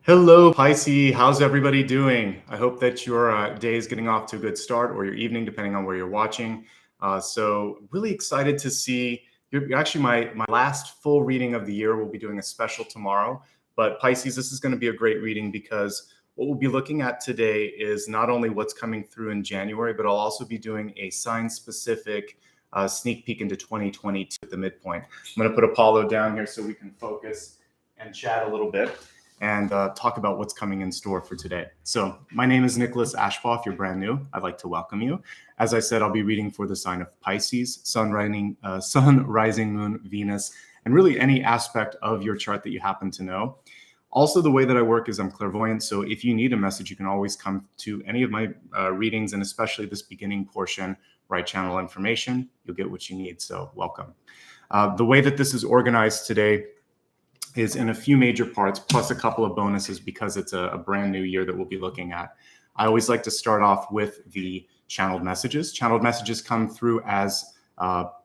Hello, Pisces. How's everybody doing? I hope that your day is getting off to a good start, or your evening, depending on where you're watching. So really excited to see, you're actually my last full reading of the year. We'll be doing a special tomorrow. But Pisces, this is going to be a great reading because what we'll be looking at today is not only what's coming through in January, but I'll also be doing a sign-specific sneak peek into 2022 at the midpoint. I'm going to put Apollo down here so we can focus and chat a little bit and talk about what's coming in store for today. So my name is Nicholas Ashbaugh. If you're brand new, I'd like to welcome you. As I said, I'll be reading for the sign of Pisces, sun, rising, moon, Venus, and really any aspect of your chart that you happen to know. Also, the way that I work is I'm clairvoyant. So if you need a message, you can always come to any of my readings, and especially this beginning portion where I channel information. You'll get what you need. So welcome. The way that this is organized today is in a few major parts, plus a couple of bonuses because it's a brand new year that we'll be looking at. I always like to start off with the channeled messages. Channeled messages come through as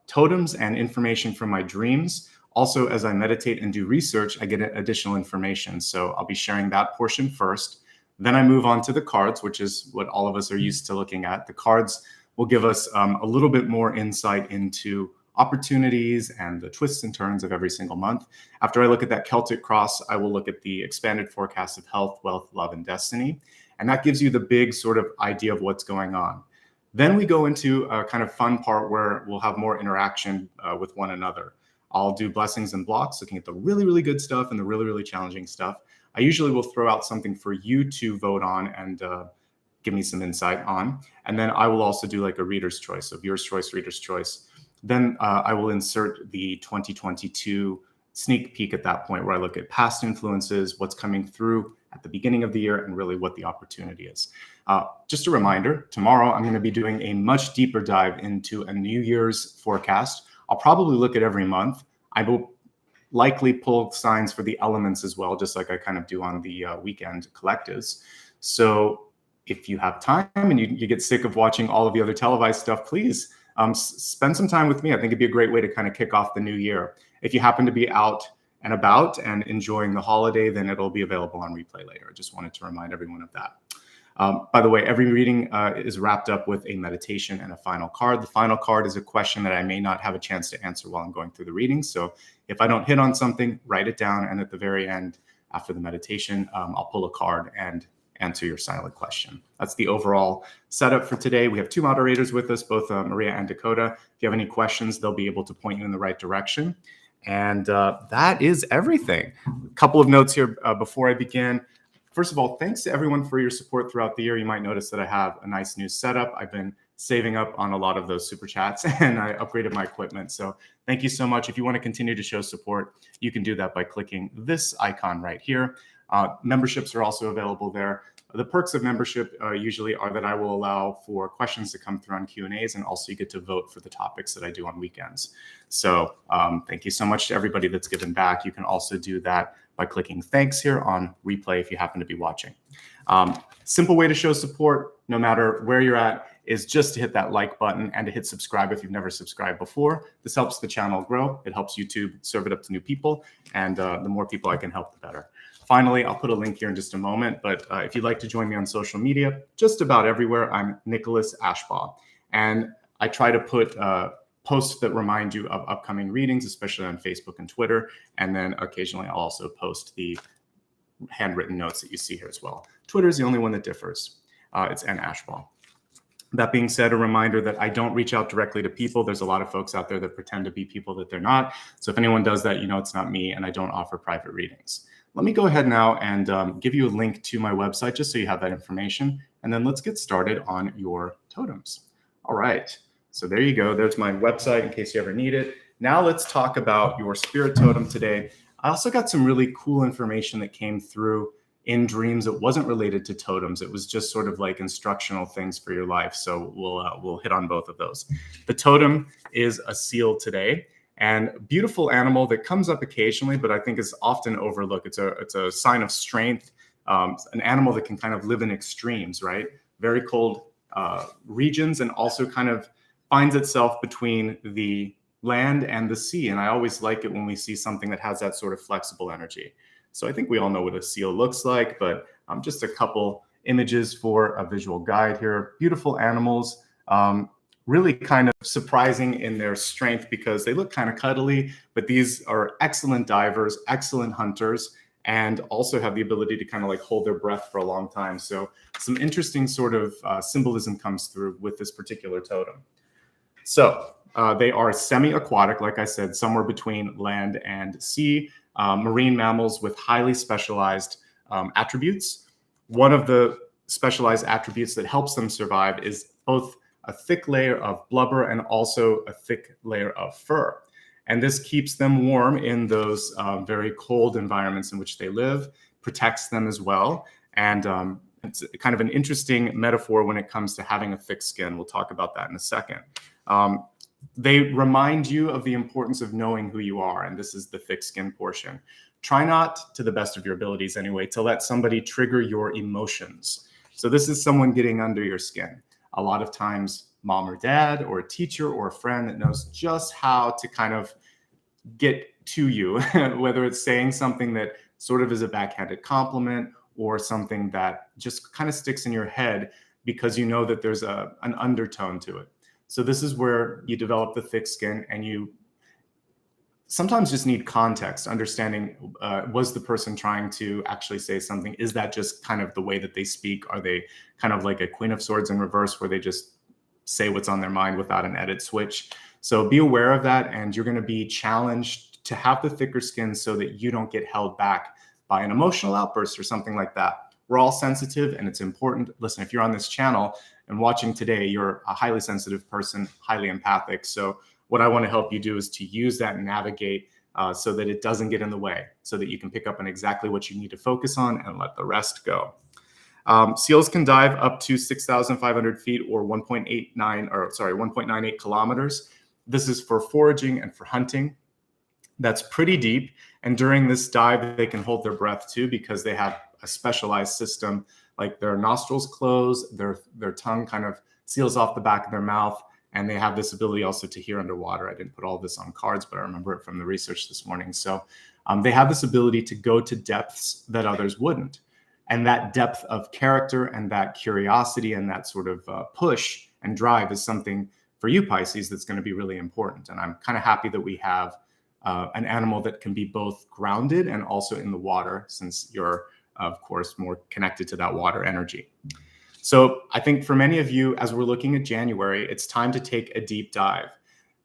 totems and information from my dreams. Also, as I meditate and do research, I get additional information. So I'll be sharing that portion first. Then I move on to the cards, which is what all of us are used to looking at. The cards will give us a little bit more insight into opportunities and the twists and turns of every single month. After I look at that Celtic Cross, I will look at the expanded forecast of health, wealth, love, and destiny. And that gives you the big sort of idea of what's going on. Then we go into a kind of fun part where we'll have more interaction with one another. I'll do blessings and blocks, looking at the really, really good stuff and the really, really challenging stuff. I usually will throw out something for you to vote on and give me some insight on. And then I will also do like a reader's choice. So viewer's choice, reader's choice. Then I will insert the 2022 sneak peek at that point where I look at past influences, what's coming through at the beginning of the year, and really what the opportunity is. Just a reminder, tomorrow I'm going to be doing a much deeper dive into a New Year's forecast. I'll probably look at every month. I will likely pull signs for the elements as well, just like I kind of do on the weekend collectives. So if you have time and you get sick of watching all of the other televised stuff, please spend some time with me. I think it'd be a great way to kind of kick off the new year. If you happen to be out and about and enjoying the holiday, then it'll be available on replay later. I just wanted to remind everyone of that. By the way, every reading is wrapped up with a meditation and a final card. The final card is a question that I may not have a chance to answer while I'm going through the reading. So if I don't hit on something, write it down. And at the very end, after the meditation, I'll pull a card and answer your silent question. That's the overall setup for today. We have two moderators with us, both Maria and Dakota. If you have any questions, they'll be able to point you in the right direction. And that is everything. A couple of notes here before I begin. First of all, thanks to everyone for your support throughout the year. You might notice that I have a nice new setup. I've been saving up on a lot of those super chats and I upgraded my equipment. So thank you so much. If you want to continue to show support, you can do that by clicking this icon right here. Memberships are also available there. The perks of membership usually are that I will allow for questions to come through on Q&As, and also you get to vote for the topics that I do on weekends. So thank you so much to everybody that's given back. You can also do that by clicking thanks here on replay if you happen to be watching. Simple way to show support, no matter where you're at, is just to hit that like button and to hit subscribe if you've never subscribed before. This helps the channel grow. It helps YouTube serve it up to new people, and the more people I can help, the better. Finally, I'll put a link here in just a moment, but if you'd like to join me on social media, just about everywhere, I'm Nicholas Ashbaugh. And I try to put posts that remind you of upcoming readings, especially on Facebook and Twitter. And then occasionally I'll also post the handwritten notes that you see here as well. Twitter is the only one that differs. It's Ashbaugh. That being said, a reminder that I don't reach out directly to people. There's a lot of folks out there that pretend to be people that they're not. So if anyone does that, you know it's not me, and I don't offer private readings. Let me go ahead now and give you a link to my website just so you have that information. And then let's get started on your totems. All right. So there you go. There's my website in case you ever need it. Now let's talk about your spirit totem today. I also got some really cool information that came through in dreams. It wasn't related to totems. It was just sort of like instructional things for your life. So we'll hit on both of those. The totem is a seal today. And beautiful animal that comes up occasionally, but I think is often overlooked. It's a sign of strength, an animal that can kind of live in extremes, right? Very cold regions, and also kind of finds itself between the land and the sea. And I always like it when we see something that has that sort of flexible energy. So I think we all know what a seal looks like, but just a couple images for a visual guide here. Beautiful animals, really kind of surprising in their strength because they look kind of cuddly, but these are excellent divers, excellent hunters, and also have the ability to kind of like hold their breath for a long time. So some interesting sort of symbolism comes through with this particular totem. So they are semi-aquatic, like I said, somewhere between land and sea, marine mammals with highly specialized attributes. One of the specialized attributes that helps them survive is both a thick layer of blubber and also a thick layer of fur. And this keeps them warm in those very cold environments in which they live, protects them as well. And it's kind of an interesting metaphor when it comes to having a thick skin. We'll talk about that in a second. They remind you of the importance of knowing who you are. And this is the thick skin portion. Try not, to the best of your abilities anyway, to let somebody trigger your emotions. So this is someone getting under your skin. A lot of times, mom or dad or a teacher or a friend that knows just how to kind of get to you, whether it's saying something that sort of is a backhanded compliment or something that just kind of sticks in your head because you know that there's an undertone to it. So this is where you develop the thick skin, and you sometimes just need context, understanding, was the person trying to actually say something? Is that just kind of the way that they speak? Are they kind of like a Queen of Swords in reverse where they just say what's on their mind without an edit switch? So be aware of that, and you're going to be challenged to have the thicker skin so that you don't get held back by an emotional outburst or something like that. We're all sensitive, and it's important. Listen, if you're on this channel and watching today, you're a highly sensitive person, highly empathic. So what I want to help you do is to use that and navigate so that it doesn't get in the way, so that you can pick up on exactly what you need to focus on and let the rest go. Seals can dive up to 6,500 feet or 1.98 kilometers. This is for foraging and for hunting. That's pretty deep. And during this dive, they can hold their breath too, because they have a specialized system, like their nostrils close, their tongue kind of seals off the back of their mouth. And they have this ability also to hear underwater. I didn't put all this on cards, but I remember it from the research this morning. So they have this ability to go to depths that others wouldn't. And that depth of character and that curiosity and that sort of push and drive is something for you, Pisces, that's going to be really important. And I'm kind of happy that we have an animal that can be both grounded and also in the water, since you're, of course, more connected to that water energy. So I think for many of you, as we're looking at January, it's time to take a deep dive.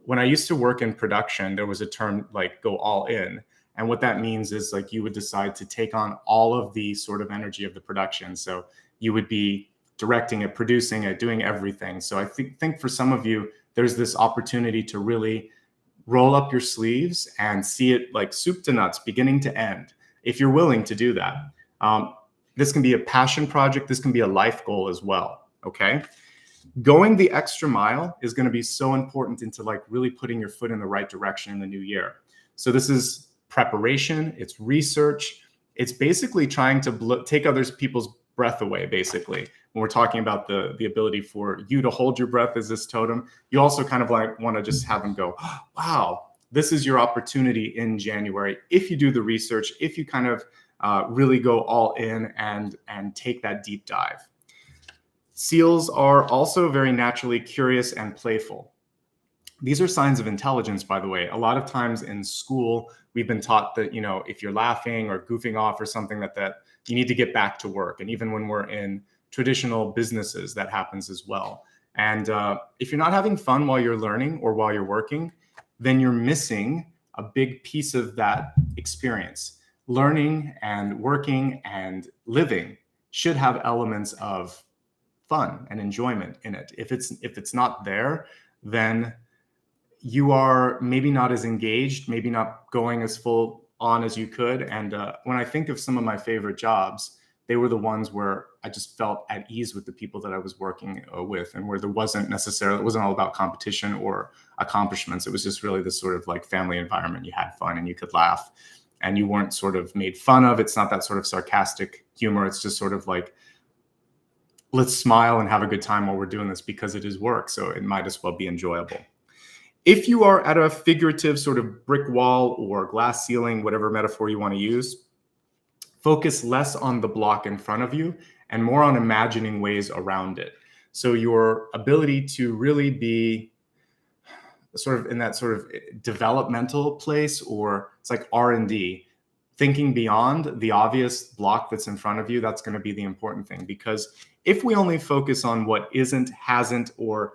When I used to work in production, there was a term like go all in. And what that means is like you would decide to take on all of the sort of energy of the production. So you would be directing it, producing it, doing everything. So I think for some of you, there's this opportunity to really roll up your sleeves and see it like soup to nuts, beginning to end, if you're willing to do that. This can be a passion project. This can be a life goal as well, okay? Going the extra mile is going to be so important into like really putting your foot in the right direction in the new year. So this is preparation, it's research, it's basically trying to take people's breath away, basically. When we're talking about the ability for you to hold your breath as this totem, you also kind of like want to just have them go, oh, wow, this is your opportunity in January. If you do the research, if you kind of really go all in and take that deep dive. Seals are also very naturally curious and playful. These are signs of intelligence, by the way. A lot of times in school, we've been taught that, you know, if you're laughing or goofing off or something that you need to get back to work. And even when we're in traditional businesses, that happens as well. And if you're not having fun while you're learning or while you're working, then you're missing a big piece of that experience. Learning and working and living should have elements of fun and enjoyment in it. If it's not there, then you are maybe not as engaged, maybe not going as full on as you could. And when I think of some of my favorite jobs, they were the ones where I just felt at ease with the people that I was working with, and where it wasn't all about competition or accomplishments. It was just really this sort of like family environment. You had fun and you could laugh. And you weren't sort of made fun of. It's not that sort of sarcastic humor. It's just sort of like, let's smile and have a good time while we're doing this because it is work. So it might as well be enjoyable. If you are at a figurative sort of brick wall or glass ceiling, whatever metaphor you want to use, Focus less on the block in front of you and more on imagining ways around it. So your ability to really be sort of in that sort of developmental place, or it's like R&D, thinking beyond the obvious block that's in front of you, that's going to be the important thing. Because if we only focus on what isn't, hasn't, or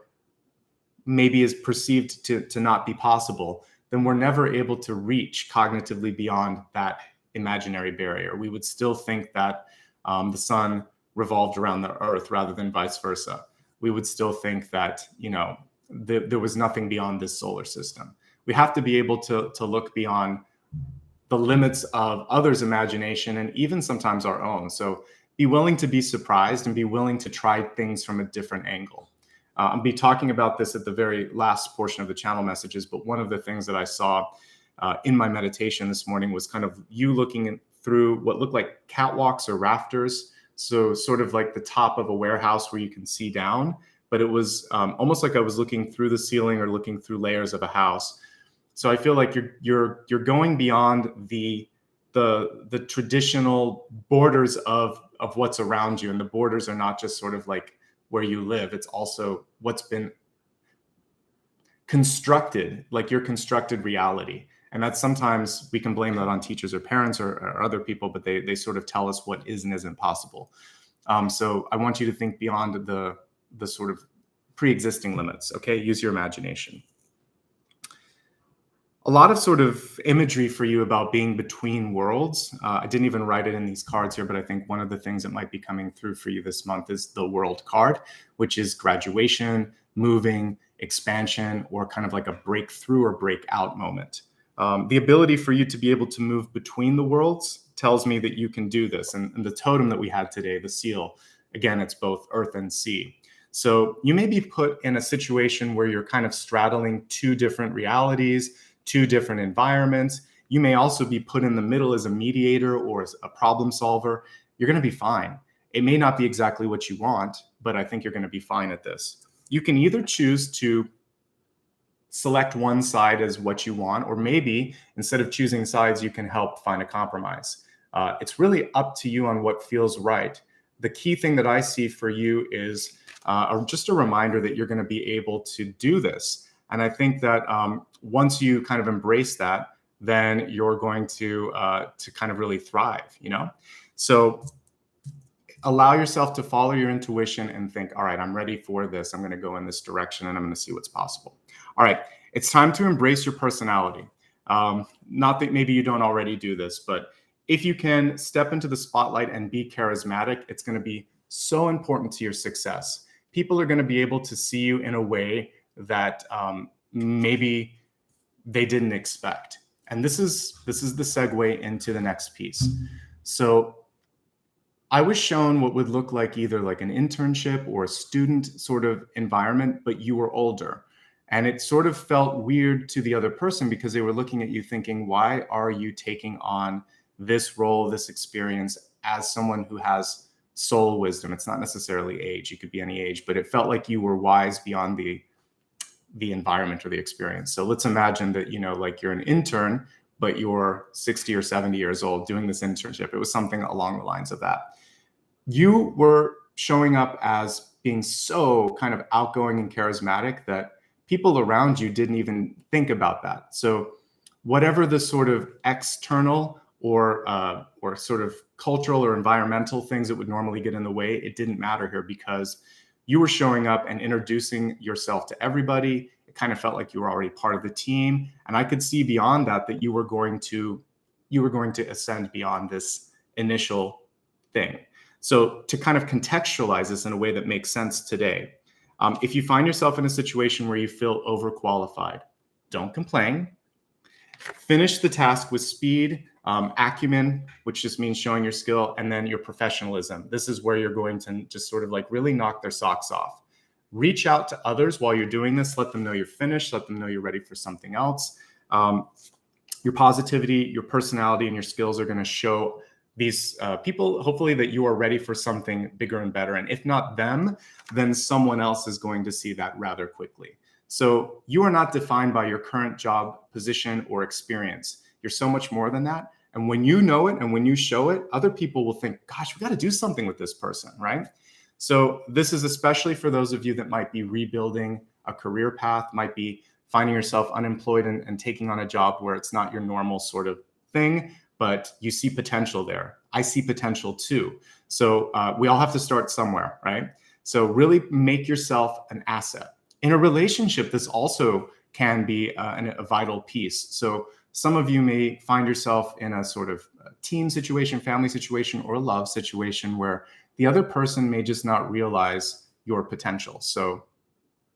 maybe is perceived to not be possible, then we're never able to reach cognitively beyond that imaginary barrier. We would still think that the sun revolved around the earth rather than vice versa. We would still think that, there was nothing beyond this solar system. We have to be able to look beyond the limits of others' imagination and even sometimes our own. So be willing to be surprised and be willing to try things from a different angle. I'll be talking about this at the very last portion of the channel messages, but one of the things that I saw in my meditation this morning was kind of you looking through what looked like catwalks or rafters. So sort of like the top of a warehouse where you can see down, but it was almost like I was looking through the ceiling or looking through layers of a house. So I feel like you're going beyond the traditional borders of what's around you, and the borders are not just sort of like where you live. It's also what's been constructed, like your constructed reality. And that's sometimes we can blame that on teachers or parents or other people, but they sort of tell us what is and isn't possible. So I want you to think beyond the sort of pre-existing limits. Okay, use your imagination. A lot of sort of imagery for you about being between worlds. I didn't even write it in these cards here, but I think one of the things that might be coming through for you this month is the world card, which is graduation, moving, expansion, or kind of like a breakthrough or breakout moment. The ability for you to be able to move between the worlds tells me that you can do this. And the totem that we had today, the seal, again, it's both earth and sea. So you may be put in a situation where you're kind of straddling two different realities, two different environments. You may also be put in the middle as a mediator or as a problem solver. You're going to be fine. It may not be exactly what you want, but I think you're going to be fine at this. You can either choose to select one side as what you want, or maybe instead of choosing sides, you can help find a compromise. It's really up to you on what feels right. The key thing that I see for you is just a reminder that you're going to be able to do this. And I think that once you kind of embrace that, then you're going to kind of really thrive, So allow yourself to follow your intuition and think, all right, I'm ready for this. I'm going to go in this direction and I'm going to see what's possible. All right, it's time to embrace your personality. Not that maybe you don't already do this, but if you can step into the spotlight and be charismatic, it's going to be so important to your success. People are going to be able to see you in a way that maybe they didn't expect. And this is the segue into the next piece. So I was shown what would look like either like an internship or a student sort of environment, but you were older. And it sort of felt weird to the other person because they were looking at you thinking, why are you taking on this role, this experience as someone who has soul wisdom? It's not necessarily age. You could be any age, but it felt like you were wise beyond the environment or the experience. So let's imagine that, like you're an intern, but you're 60 or 70 years old doing this internship. It was something along the lines of that. You were showing up as being so kind of outgoing and charismatic that people around you didn't even think about that. So whatever the sort of external or sort of cultural or environmental things that would normally get in the way, it didn't matter here because you were showing up and introducing yourself to everybody. It kind of felt like you were already part of the team. And I could see beyond that you were going to ascend beyond this initial thing. So to kind of contextualize this in a way that makes sense today, if you find yourself in a situation where you feel overqualified, don't complain. Finish the task with speed, acumen, which just means showing your skill, and then your professionalism. This is where you're going to just sort of like really knock their socks off. Reach out to others while you're doing this. Let them know you're finished. Let them know you're ready for something else. Your positivity, your personality, and your skills are going to show these people, hopefully, that you are ready for something bigger and better. And if not them, then someone else is going to see that rather quickly. So you are not defined by your current job position or experience. You're so much more than that. And when you know it and when you show it, other people will think, gosh, we got to do something with this person, right? So this is especially for those of you that might be rebuilding a career path, might be finding yourself unemployed and taking on a job where it's not your normal sort of thing, but you see potential there. I see potential too. So we all have to start somewhere, right? So really make yourself an asset. In a relationship, this also can be a vital piece. So some of you may find yourself in a sort of team situation, family situation, or a love situation where the other person may just not realize your potential. So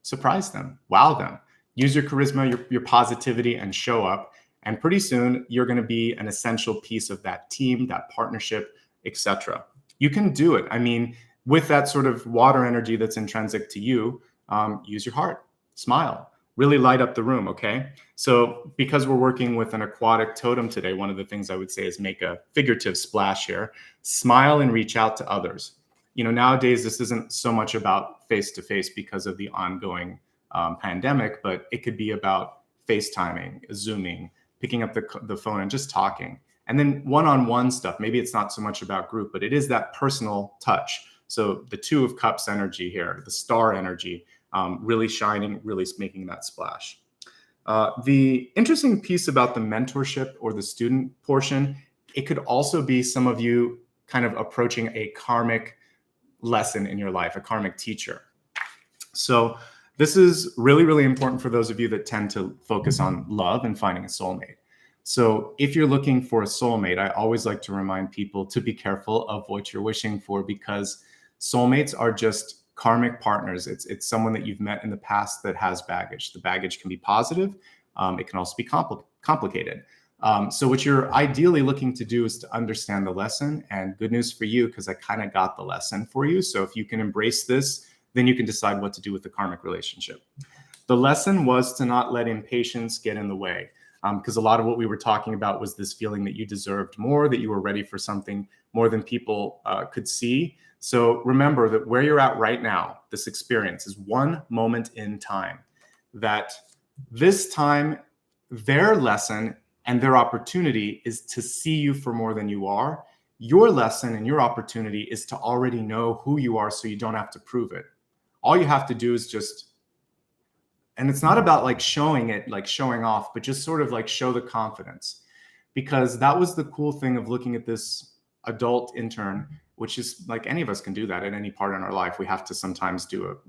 surprise them, wow them, use your charisma, your positivity, and show up. And pretty soon you're going to be an essential piece of that team, that partnership, etc. You can do it. I mean, with that sort of water energy that's intrinsic to you, use your heart, smile, really light up the room, okay? So because we're working with an aquatic totem today, one of the things I would say is make a figurative splash here, smile and reach out to others. You know, nowadays, this isn't so much about face-to-face because of the ongoing pandemic, but it could be about FaceTiming, Zooming, picking up the phone and just talking. And then one-on-one stuff, maybe it's not so much about group, but it is that personal touch. So the Two of Cups energy here, the star energy, really shining, really making that splash. The interesting piece about the mentorship or the student portion, it could also be some of you kind of approaching a karmic lesson in your life, a karmic teacher. So this is really, really important for those of you that tend to focus on love and finding a soulmate. So if you're looking for a soulmate, I always like to remind people to be careful of what you're wishing for, because soulmates are just karmic partners. It's someone that you've met in the past that has baggage. The baggage can be positive. It can also be complicated. So what you're ideally looking to do is to understand the lesson. And good news for you, because I kind of got the lesson for you. So if you can embrace this, then you can decide what to do with the karmic relationship. The lesson was to not let impatience get in the way. Because a lot of what we were talking about was this feeling that you deserved more, that you were ready for something more than people could see. So remember that where you're at right now, this experience is one moment in time, that this time, their lesson and their opportunity is to see you for more than you are. Your lesson and your opportunity is to already know who you are so you don't have to prove it. All you have to do is just, and it's not about like showing it, like showing off, but just sort of like show the confidence. Because that was the cool thing of looking at this adult intern, which is like any of us can do that at any part in our life. We have to sometimes do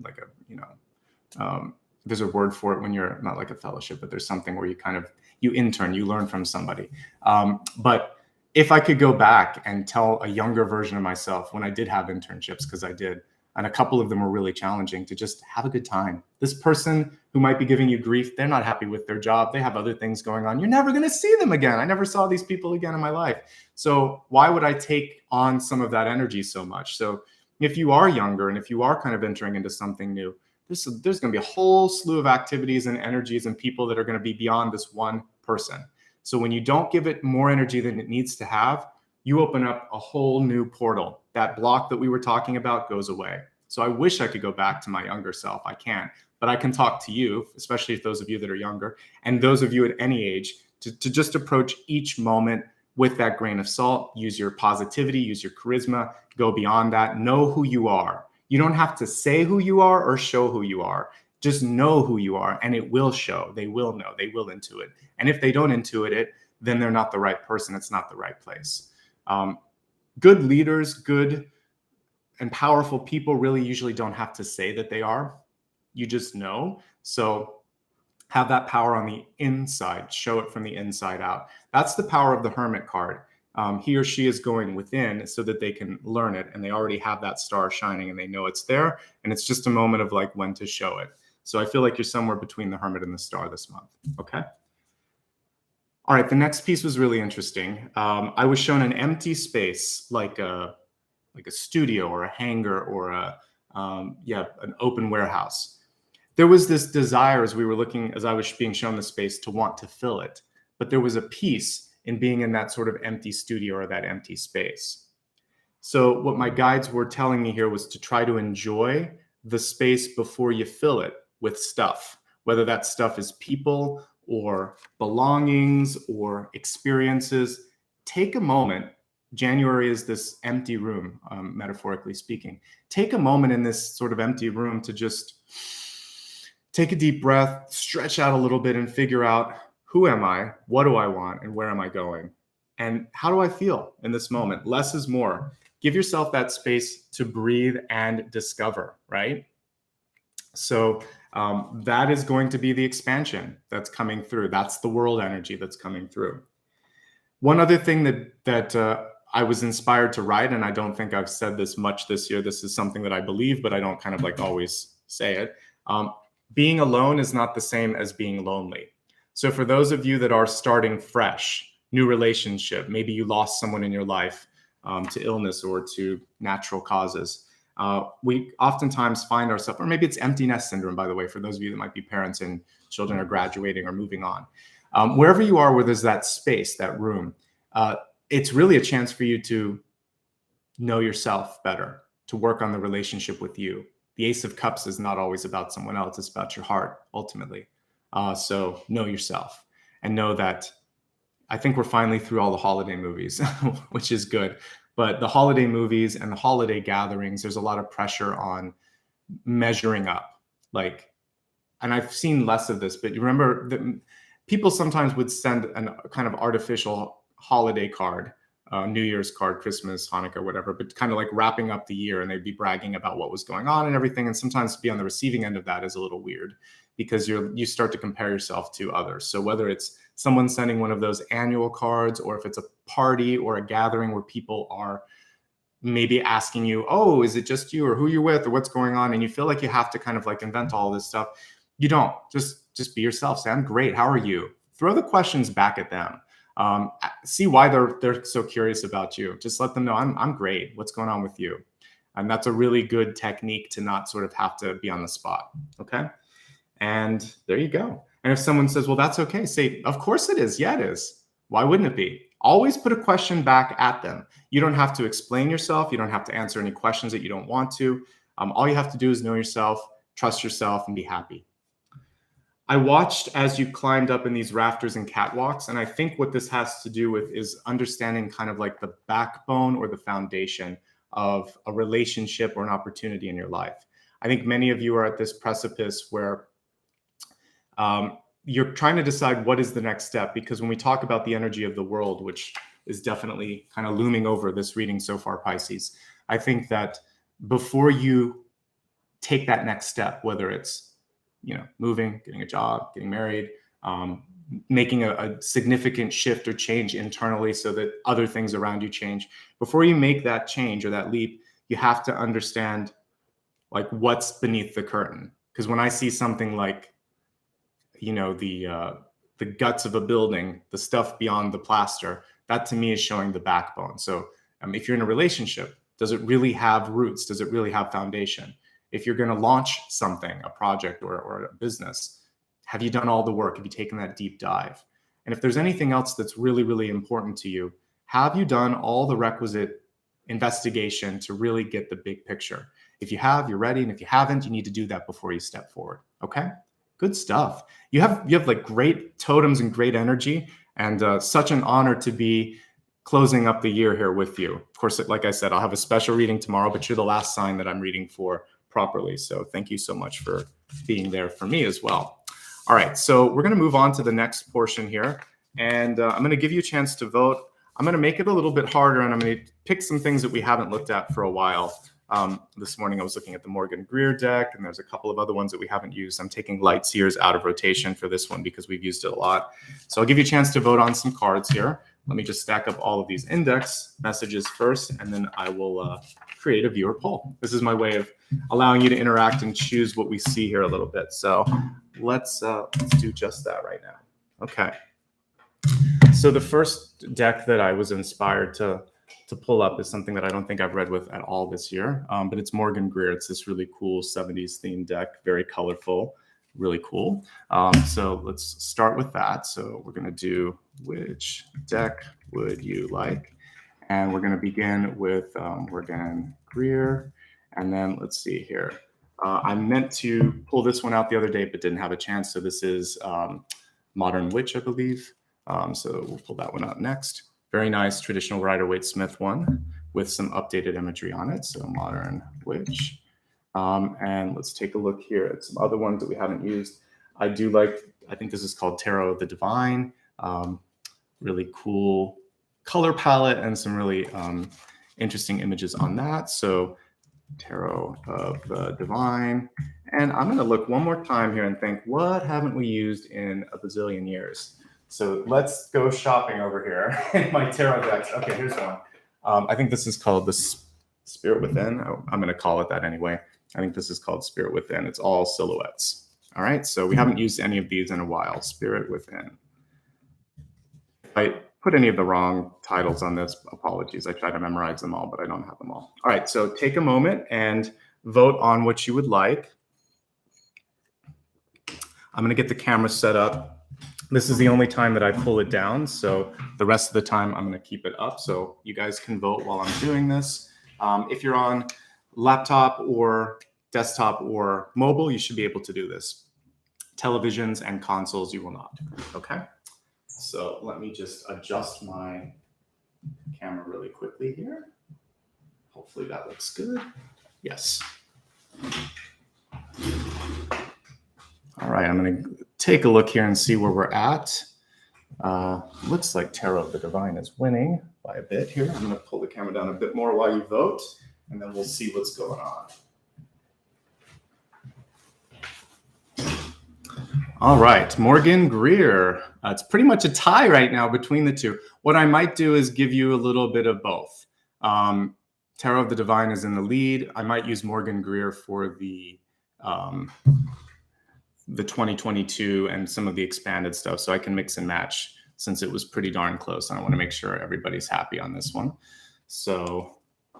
there's a word for it when you're not like a fellowship, but there's something where you intern, you learn from somebody. But if I could go back and tell a younger version of myself when I did have internships, because I did, and a couple of them were really challenging, to just have a good time. This person who might be giving you grief, they're not happy with their job. They have other things going on. You're never going to see them again. I never saw these people again in my life. So why would I take on some of that energy so much? So if you are younger and if you are kind of entering into something new, there's going to be a whole slew of activities and energies and people that are going to be beyond this one person. So when you don't give it more energy than it needs to have, you open up a whole new portal. That block that we were talking about goes away. So I wish I could go back to my younger self. I can't, but I can talk to you, especially those of you that are younger and those of you at any age, to just approach each moment with that grain of salt. Use your positivity, use your charisma, go beyond that. Know who you are. You don't have to say who you are or show who you are. Just know who you are, and it will show. They will know. They will intuit. And if they don't intuit it, then they're not the right person. It's not the right place. Good leaders, good and powerful people really usually don't have to say that they are. You just know. So have that power on the inside. Show it from the inside out. That's the power of the Hermit card. He or she is going within so that they can learn it, and they already have that star shining and they know it's there. And it's just a moment of like when to show it. So I feel like you're somewhere between the Hermit and the star this month. Okay. All right. The next piece was really interesting. I was shown an empty space, like a studio or a hangar or an open warehouse. There was this desire as I was being shown the space, to want to fill it. But there was a peace in being in that sort of empty studio or that empty space. So what my guides were telling me here was to try to enjoy the space before you fill it with stuff, whether that stuff is people or belongings or experiences. take a moment. January is this empty room, metaphorically speaking. Take a moment in this sort of empty room to just take a deep breath, stretch out a little bit, and figure out, who am I? What do I want? And where am I going? And how do I feel in this moment? Less is more. Give yourself that space to breathe and discover, right? So that is going to be the expansion that's coming through. That's the world energy that's coming through. One other thing that I was inspired to write, and I don't think I've said this much this year. This is something that I believe, but I don't kind of like always say it. Being alone is not the same as being lonely. So for those of you that are starting fresh, new relationship, maybe you lost someone in your life to illness or to natural causes. We oftentimes find ourselves, or maybe it's empty nest syndrome, by the way, for those of you that might be parents and children are graduating or moving on. Wherever you are, where there's that space, that room, it's really a chance for you to know yourself better, to work on the relationship with you. The Ace of Cups is not always about someone else. It's about your heart, ultimately. So know yourself and know that I think we're finally through all the holiday movies, which is good. But the holiday movies and the holiday gatherings, there's a lot of pressure on measuring up. And I've seen less of this, but you remember that people sometimes would send a kind of artificial holiday card, New Year's card, Christmas, Hanukkah, whatever, but kind of like wrapping up the year, and they'd be bragging about what was going on and everything. And sometimes to be on the receiving end of that is a little weird because you start to compare yourself to others. So whether it's someone sending one of those annual cards, or if it's a party or a gathering where people are maybe asking you, oh, is it just you, or who you're with, or what's going on? And you feel like you have to kind of like invent all this stuff. You don't. Just be yourself. Say, I'm great. How are you? Throw the questions back at them. See why they're so curious about you. Just let them know, I'm great. What's going on with you? And that's a really good technique to not sort of have to be on the spot. Okay. And there you go. And if someone says, well, that's okay, say, of course it is. Yeah, it is. Why wouldn't it be? Always put a question back at them. You don't have to explain yourself. You don't have to answer any questions that you don't want to. All you have to do is know yourself, trust yourself, and be happy. I watched as you climbed up in these rafters and catwalks, and I think what this has to do with is understanding kind of like the backbone or the foundation of a relationship or an opportunity in your life. I think many of you are at this precipice where you're trying to decide what is the next step, because when we talk about the energy of the world, which is definitely kind of looming over this reading so far, Pisces, I think that before you take that next step, whether it's moving, getting a job, getting married, making a significant shift or change internally so that other things around you change. Before you make that change or that leap, you have to understand like what's beneath the curtain. Because when I see something like, the guts of a building, the stuff beyond the plaster, that to me is showing the backbone. So if you're in a relationship, does it really have roots? Does it really have foundation? If you're going to launch something, a project or a business, have you done all the work? Have you taken that deep dive? And if there's anything else that's really, really important to you, have you done all the requisite investigation to really get the big picture? If you have, you're ready. And if you haven't, you need to do that before you step forward. Okay? Good stuff. You have like great totems and great energy, and such an honor to be closing up the year here with you. Of course, like I said, I'll have a special reading tomorrow, but you're the last sign that I'm reading for properly. So thank you so much for being there for me as well. All right, so we're going to move on to the next portion here, and I'm going to give you a chance to vote. I'm going to make it a little bit harder, and I'm going to pick some things that we haven't looked at for a while. This morning I was looking at the Morgan Greer deck, and there's a couple of other ones that we haven't used. I'm taking Light Seers out of rotation for this one because we've used it a lot. So I'll give you a chance to vote on some cards here. Let me just stack up all of these index messages first, and then I will create a viewer poll. This is my way of allowing you to interact and choose what we see here a little bit. So let's do just that right now. Okay. So the first deck that I was inspired to pull up is something that I don't think I've read with at all this year, but it's Morgan Greer. It's this really cool 70s themed deck, very colorful, really cool. So let's start with that. So we're going to do, which deck would you like? And we're going to begin with Morgan Greer. And then let's see here. I meant to pull this one out the other day, but didn't have a chance. So this is Modern Witch, I believe. So we'll pull that one out next. Very nice traditional Rider-Waite-Smith one with some updated imagery on it. So modern witch. And let's take a look here at some other ones that we haven't used. I think this is called Tarot of the Divine. Really cool color palette and some really interesting images on that. So Tarot of the Divine. And I'm going to look one more time here and think, what haven't we used in a bazillion years? So let's go shopping over here in my tarot decks. Okay, here's one. I think this is called the Spirit Within. I'm going to call it that anyway. I think this is called Spirit Within. It's all silhouettes. All right, so we haven't used any of these in a while. Spirit Within. If I put any of the wrong titles on this, apologies. I try to memorize them all, but I don't have them all. All right, so take a moment and vote on what you would like. I'm going to get the camera set up. This is the only time that I pull it down, so the rest of the time I'm going to keep it up so you guys can vote while I'm doing this. If you're on laptop or desktop or mobile, you should be able to do this. Televisions and consoles, you will not. Okay? So let me just adjust my camera really quickly here. Hopefully that looks good. Yes. All right, I'm going to take a look here and see where we're at. Looks like Tarot of the Divine is winning by a bit here. I'm going to pull the camera down a bit more while you vote, and then we'll see what's going on. All right, Morgan Greer. It's pretty much a tie right now between the two. What I might do is give you a little bit of both. Tarot of the Divine is in the lead. I might use Morgan Greer for the 2022 and some of the expanded stuff, so I can mix and match since it was pretty darn close. And I want to make sure everybody's happy on this one. So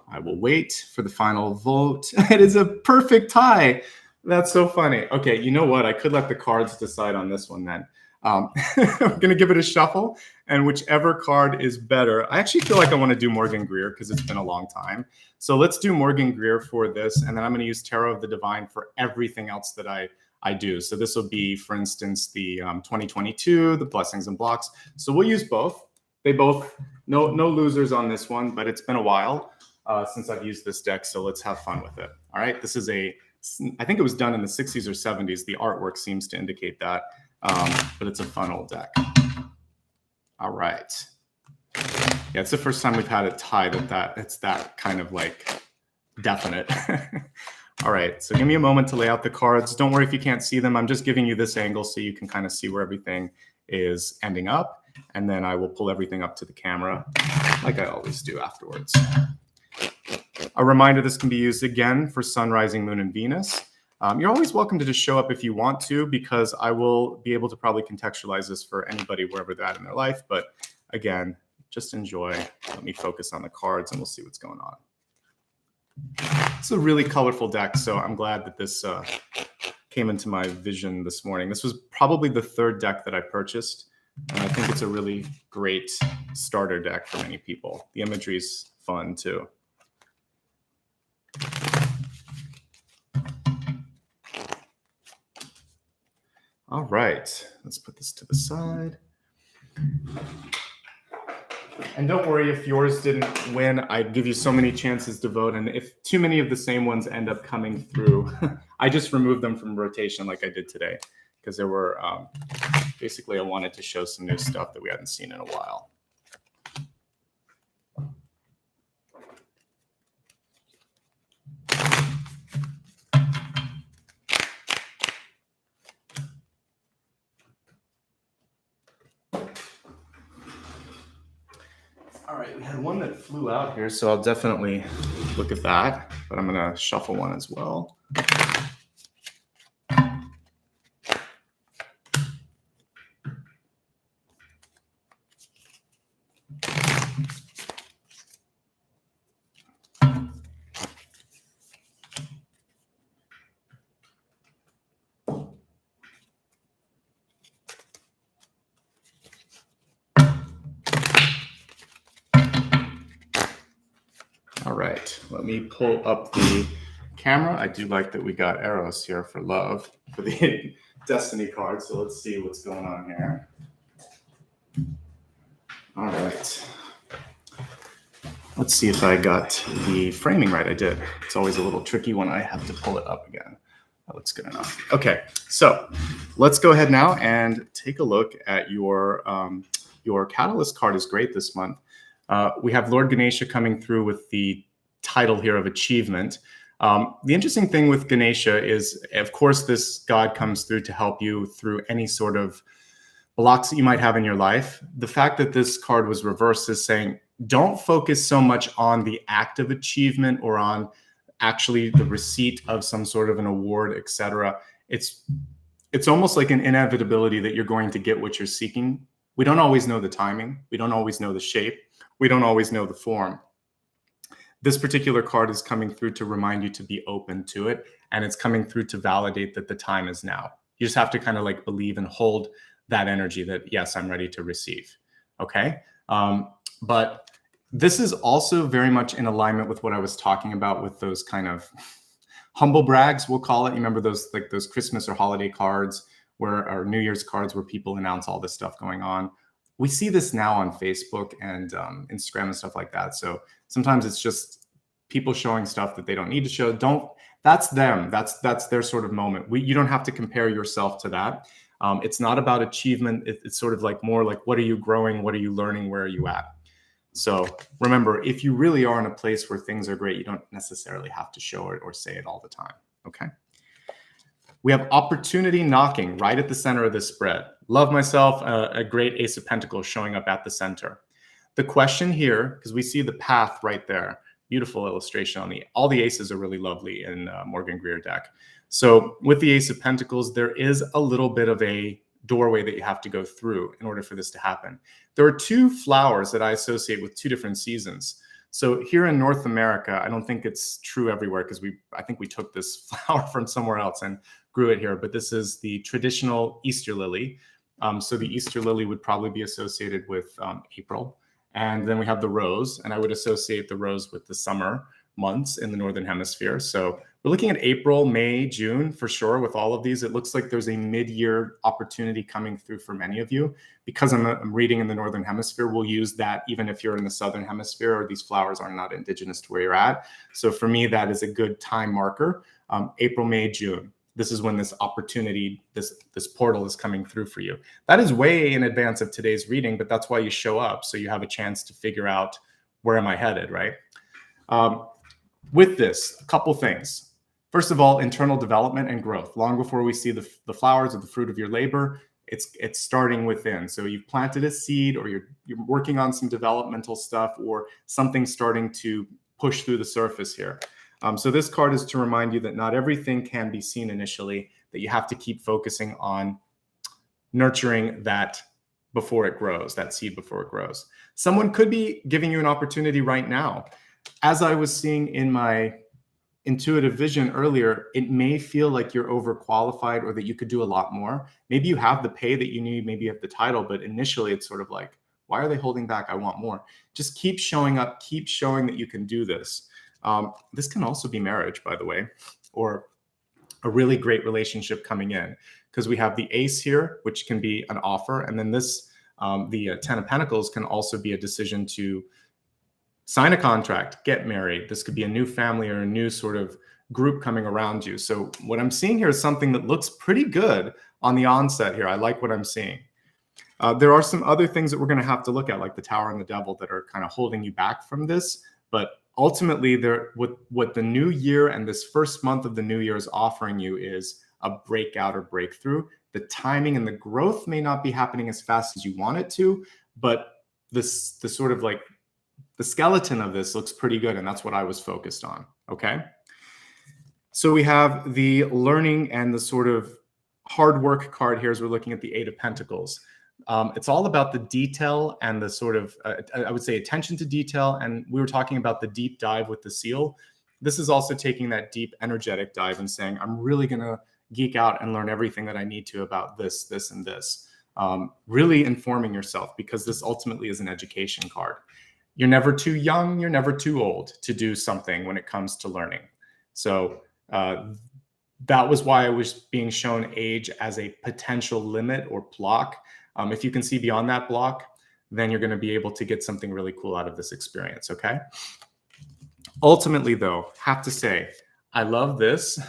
I will wait for the final vote. It is a perfect tie. That's so funny. Okay, you know what? I could let the cards decide on this one then. I'm going to give it a shuffle, and whichever card is better. I actually feel like I want to do Morgan Greer because it's been a long time. So let's do Morgan Greer for this, and then I'm going to use Tarot of the Divine for everything else that I do. So this will be, for instance, the 2022, the Blessings and Blocks. So we'll use both. They both, no losers on this one, but it's been a while since I've used this deck, so let's have fun with it. All right, this is I think it was done in the 60s or 70s. The artwork seems to indicate that, but it's a fun old deck. All right. Yeah, it's the first time we've had a tie it's that kind of like definite. All right, so give me a moment to lay out the cards. Don't worry if you can't see them. I'm just giving you this angle so you can kind of see where everything is ending up. And then I will pull everything up to the camera like I always do afterwards. A reminder, this can be used again for Sun, Rising, Moon, and Venus. You're always welcome to just show up if you want to, because I will be able to probably contextualize this for anybody wherever they're at in their life. But again, just enjoy. Let me focus on the cards and we'll see what's going on. It's a really colorful deck, so I'm glad that this came into my vision this morning. This was probably the third deck that I purchased, and I think it's a really great starter deck for many people. The imagery's fun too. All right, let's put this to the side. And don't worry if yours didn't win. I give you so many chances to vote, and if too many of the same ones end up coming through, I just remove them from rotation like I did today, because there were basically I wanted to show some new stuff that we hadn't seen in a while. All right, we had one that flew out here, so I'll definitely look at that, but I'm going to shuffle one as well. All right, let me pull up the camera. I do like that we got arrows here for love for the Destiny card. So let's see what's going on here. All right. Let's see if I got the framing right. I did. It's always a little tricky when I have to pull it up again. That looks good enough. Okay, so let's go ahead now and take a look at your Catalyst card. Is great this month. We have Lord Ganesha coming through with the title here of Achievement. The interesting thing with Ganesha is, of course, this god comes through to help you through any sort of blocks that you might have in your life. The fact that this card was reversed is saying, don't focus so much on the act of achievement or on actually the receipt of some sort of an award, etc. It's almost like an inevitability that you're going to get what you're seeking. We don't always know the timing. We don't always know the shape. We don't always know the form. This particular card is coming through to remind you to be open to it, and it's coming through to validate that the time is now. You just have to kind of like believe and hold that energy that, yes, I'm ready to receive. Okay. But this is also very much in alignment with what I was talking about with those kind of humble brags, we'll call it. You remember those, like those Christmas or holiday cards or New Year's cards where people announce all this stuff going on. We see this now on Facebook and Instagram and stuff like that. So sometimes it's just people showing stuff that they don't need to show. That's them. That's their sort of moment. You don't have to compare yourself to that. It's not about achievement. It's sort of like more like, what are you growing? What are you learning? Where are you at? So remember, if you really are in a place where things are great, you don't necessarily have to show it or say it all the time. Okay. We have opportunity knocking right at the center of this spread. Love myself a great Ace of Pentacles showing up at the center. The question here, because we see the path right there, beautiful illustration on all the aces are really lovely in Morgan Greer deck. So with the Ace of Pentacles, there is a little bit of a doorway that you have to go through in order for this to happen. There are two flowers that I associate with two different seasons. So here in North America, I don't think it's true everywhere because I think we took this flower from somewhere else and grew it here, but this is the traditional Easter lily. So the Easter lily would probably be associated with April. And then we have the rose, and I would associate the rose with the summer months in the Northern Hemisphere. So we're looking at April, May, June for sure with all of these. It looks like there's a mid-year opportunity coming through for many of you. Because I'm reading in the Northern Hemisphere, we'll use that even if you're in the Southern Hemisphere or these flowers are not indigenous to where you're at. So for me, that is a good time marker. April, May, June. This is when this opportunity, this portal is coming through for you. That is way in advance of today's reading, but that's why you show up. So you have a chance to figure out, where am I headed, right? With this, a couple things. First of all, internal development and growth. Long before we see the flowers or the fruit of your labor, it's starting within. So you've planted a seed, or you're working on some developmental stuff, or something starting to push through the surface here. So this card is to remind you that not everything can be seen initially, that you have to keep focusing on nurturing that before it grows, that seed before it grows. Someone could be giving you an opportunity right now. As I was seeing in my intuitive vision earlier, it may feel like you're overqualified or that you could do a lot more. Maybe you have the pay that you need, maybe you have the title, but initially it's sort of like, why are they holding back? I want more. Just keep showing up, keep showing that you can do this. This can also be marriage, by the way, or a really great relationship coming in, because we have the ace here, which can be an offer. And then this, the 10 of Pentacles can also be a decision to sign a contract, get married. This could be a new family or a new sort of group coming around you. So what I'm seeing here is something that looks pretty good on the onset here. I like what I'm seeing. There are some other things that we're going to have to look at, like the Tower and the Devil, that are kind of holding you back from this. But ultimately, what the new year and this first month of the new year is offering you is a breakout or breakthrough. The timing and the growth may not be happening as fast as you want it to, but the sort of like the skeleton of this looks pretty good, and that's what I was focused on. Okay. So we have the learning and the sort of hard work card here as we're looking at the 8 of Pentacles. It's all about the detail and the sort of, I would say, attention to detail. And we were talking about the deep dive with the seal. This is also taking that deep energetic dive and saying, I'm really going to geek out and learn everything that I need to about this, this, and this. Really informing yourself, because this ultimately is an education card. You're never too young, you're never too old to do something when it comes to learning. So that was why I was being shown age as a potential limit or block. If you can see beyond that block, then you're going to be able to get something really cool out of this experience. Okay. Ultimately, though, have to say, I love this.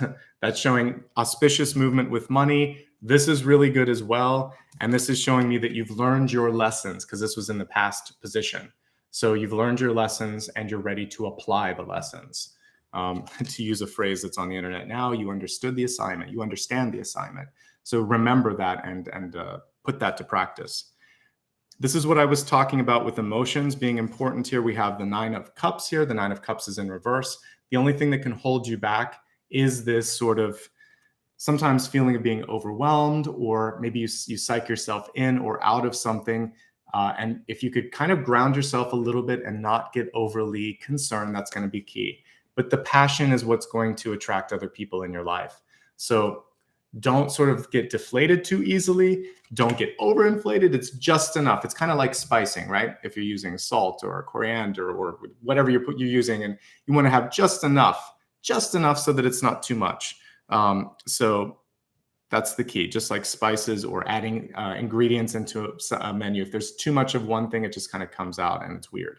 That's showing auspicious movement with money. This is really good as well. And this is showing me that you've learned your lessons, because this was in the past position. So you've learned your lessons and you're ready to apply the lessons. To use a phrase that's on the internet now, you understood the assignment. You understand the assignment. So remember that and put that to practice. This is what I was talking about with emotions being important here. We have the 9 of Cups here. The 9 of Cups is in reverse. The only thing that can hold you back is this sort of sometimes feeling of being overwhelmed, or maybe you psych yourself in or out of something. And if you could kind of ground yourself a little bit and not get overly concerned, that's going to be key. But the passion is what's going to attract other people in your life. So don't sort of get deflated too easily. Don't get overinflated. It's just enough. It's kind of like spicing, right? If you're using salt or coriander or whatever you're using, and you want to have just enough so that it's not too much. So that's the key. Just like spices or adding ingredients into a menu. If there's too much of one thing, it just kind of comes out and it's weird.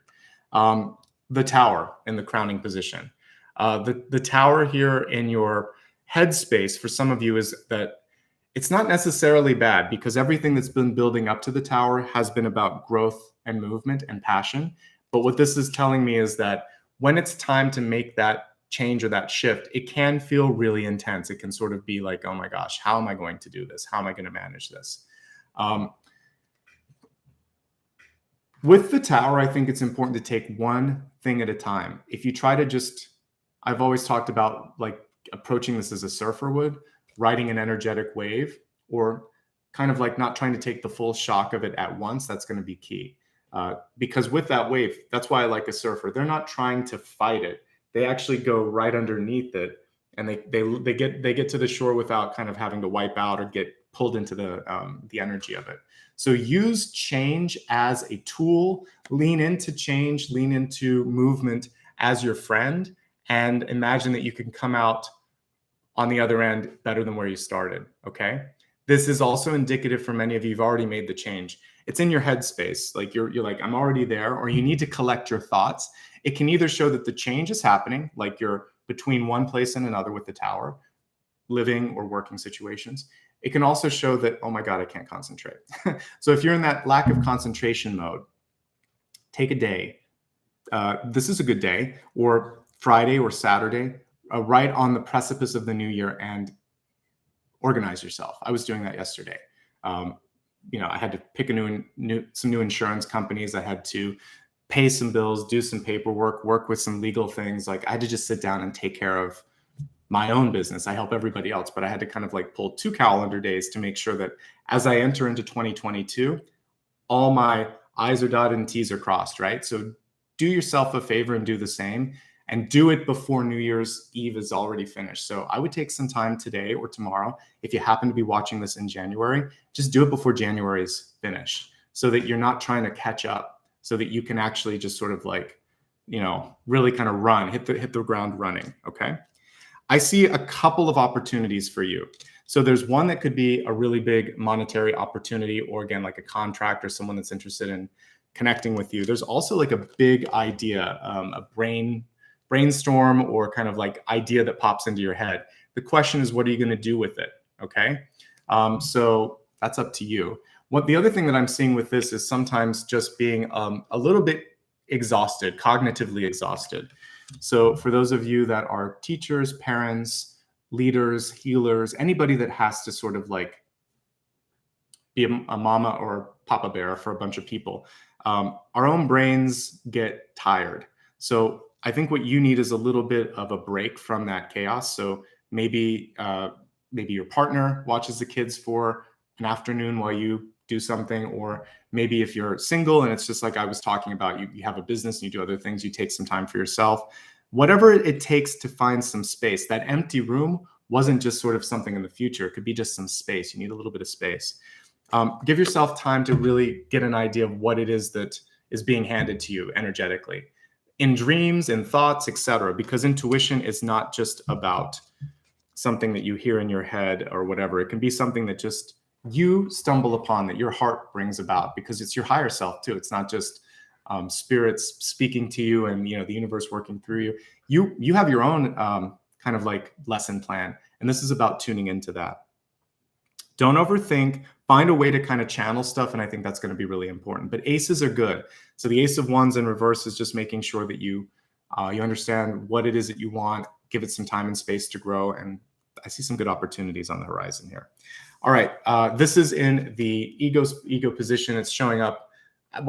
The Tower in the crowning position. The Tower here in your headspace for some of you is that it's not necessarily bad, because everything that's been building up to the Tower has been about growth and movement and passion. But what this is telling me is that when it's time to make that change or that shift, it can feel really intense. It can sort of be like, oh my gosh, how am I going to do this? How am I going to manage this? With the Tower, I think it's important to take one thing at a time. If you try to just, I've always talked about like approaching this as a surfer would, riding an energetic wave, or kind of like not trying to take the full shock of it at once. That's going to be key. Because with that wave, that's why I like a surfer. They're not trying to fight it. They actually go right underneath it, and they get to the shore without kind of having to wipe out or get pulled into the energy of it. So use change as a tool. Lean into change, lean into movement as your friend, and imagine that you can come out on the other end better than where you started. Okay. This is also indicative for many of you. You've already made the change. It's in your headspace. Like you're like, I'm already there, or you need to collect your thoughts. It can either show that the change is happening, like you're between one place and another with the Tower, living or working situations. It can also show that, oh my God, I can't concentrate. So if you're in that lack of concentration mode, take a day. This is a good day, or Friday or Saturday, right on the precipice of the new year, and organize yourself. I was doing that yesterday. I had to pick some new insurance companies. I had to pay some bills, do some paperwork, work with some legal things. Like I had to just sit down and take care of my own business. I help everybody else, but I had to kind of like pull 2 calendar days to make sure that as I enter into 2022, all my I's are dotted and T's are crossed, right? So do yourself a favor and do the same, and do it before New Year's Eve is already finished. So I would take some time today or tomorrow. If you happen to be watching this in January, just do it before January is finished, so that you're not trying to catch up, so that you can actually just sort of like, really kind of run, hit the ground running. Okay. I see a couple of opportunities for you. So there's one that could be a really big monetary opportunity, or again, like a contract or someone that's interested in connecting with you. There's also like a big idea, a brainstorm or kind of like idea that pops into your head. The question is, what are you going to do with it? Okay. So that's up to you. The other thing that I'm seeing with this is sometimes just being a little bit exhausted, cognitively exhausted. So for those of you that are teachers, parents, leaders, healers, anybody that has to sort of like be a mama or papa bear for a bunch of people, our own brains get tired. So I think what you need is a little bit of a break from that chaos. So maybe your partner watches the kids for an afternoon while you do something, or maybe if you're single and it's just like I was talking about, you have a business and you do other things, you take some time for yourself. Whatever it takes to find some space. That empty room wasn't just sort of something in the future. It could be just some space. You need a little bit of space. Give yourself time to really get an idea of what it is that is being handed to you energetically, in dreams, in thoughts, etc. Because intuition is not just about something that you hear in your head or whatever. It can be something that just you stumble upon, that your heart brings about, because it's your higher self too. It's not just spirits speaking to you and the universe working through you. You have your own kind of like lesson plan, and this is about tuning into that. Don't overthink. Find a way to kind of channel stuff, and I think that's going to be really important. But aces are good. So the Ace of Wands in reverse is just making sure that you understand what it is that you want, give it some time and space to grow, and I see some good opportunities on the horizon here. All right, this is in the ego position. It's showing up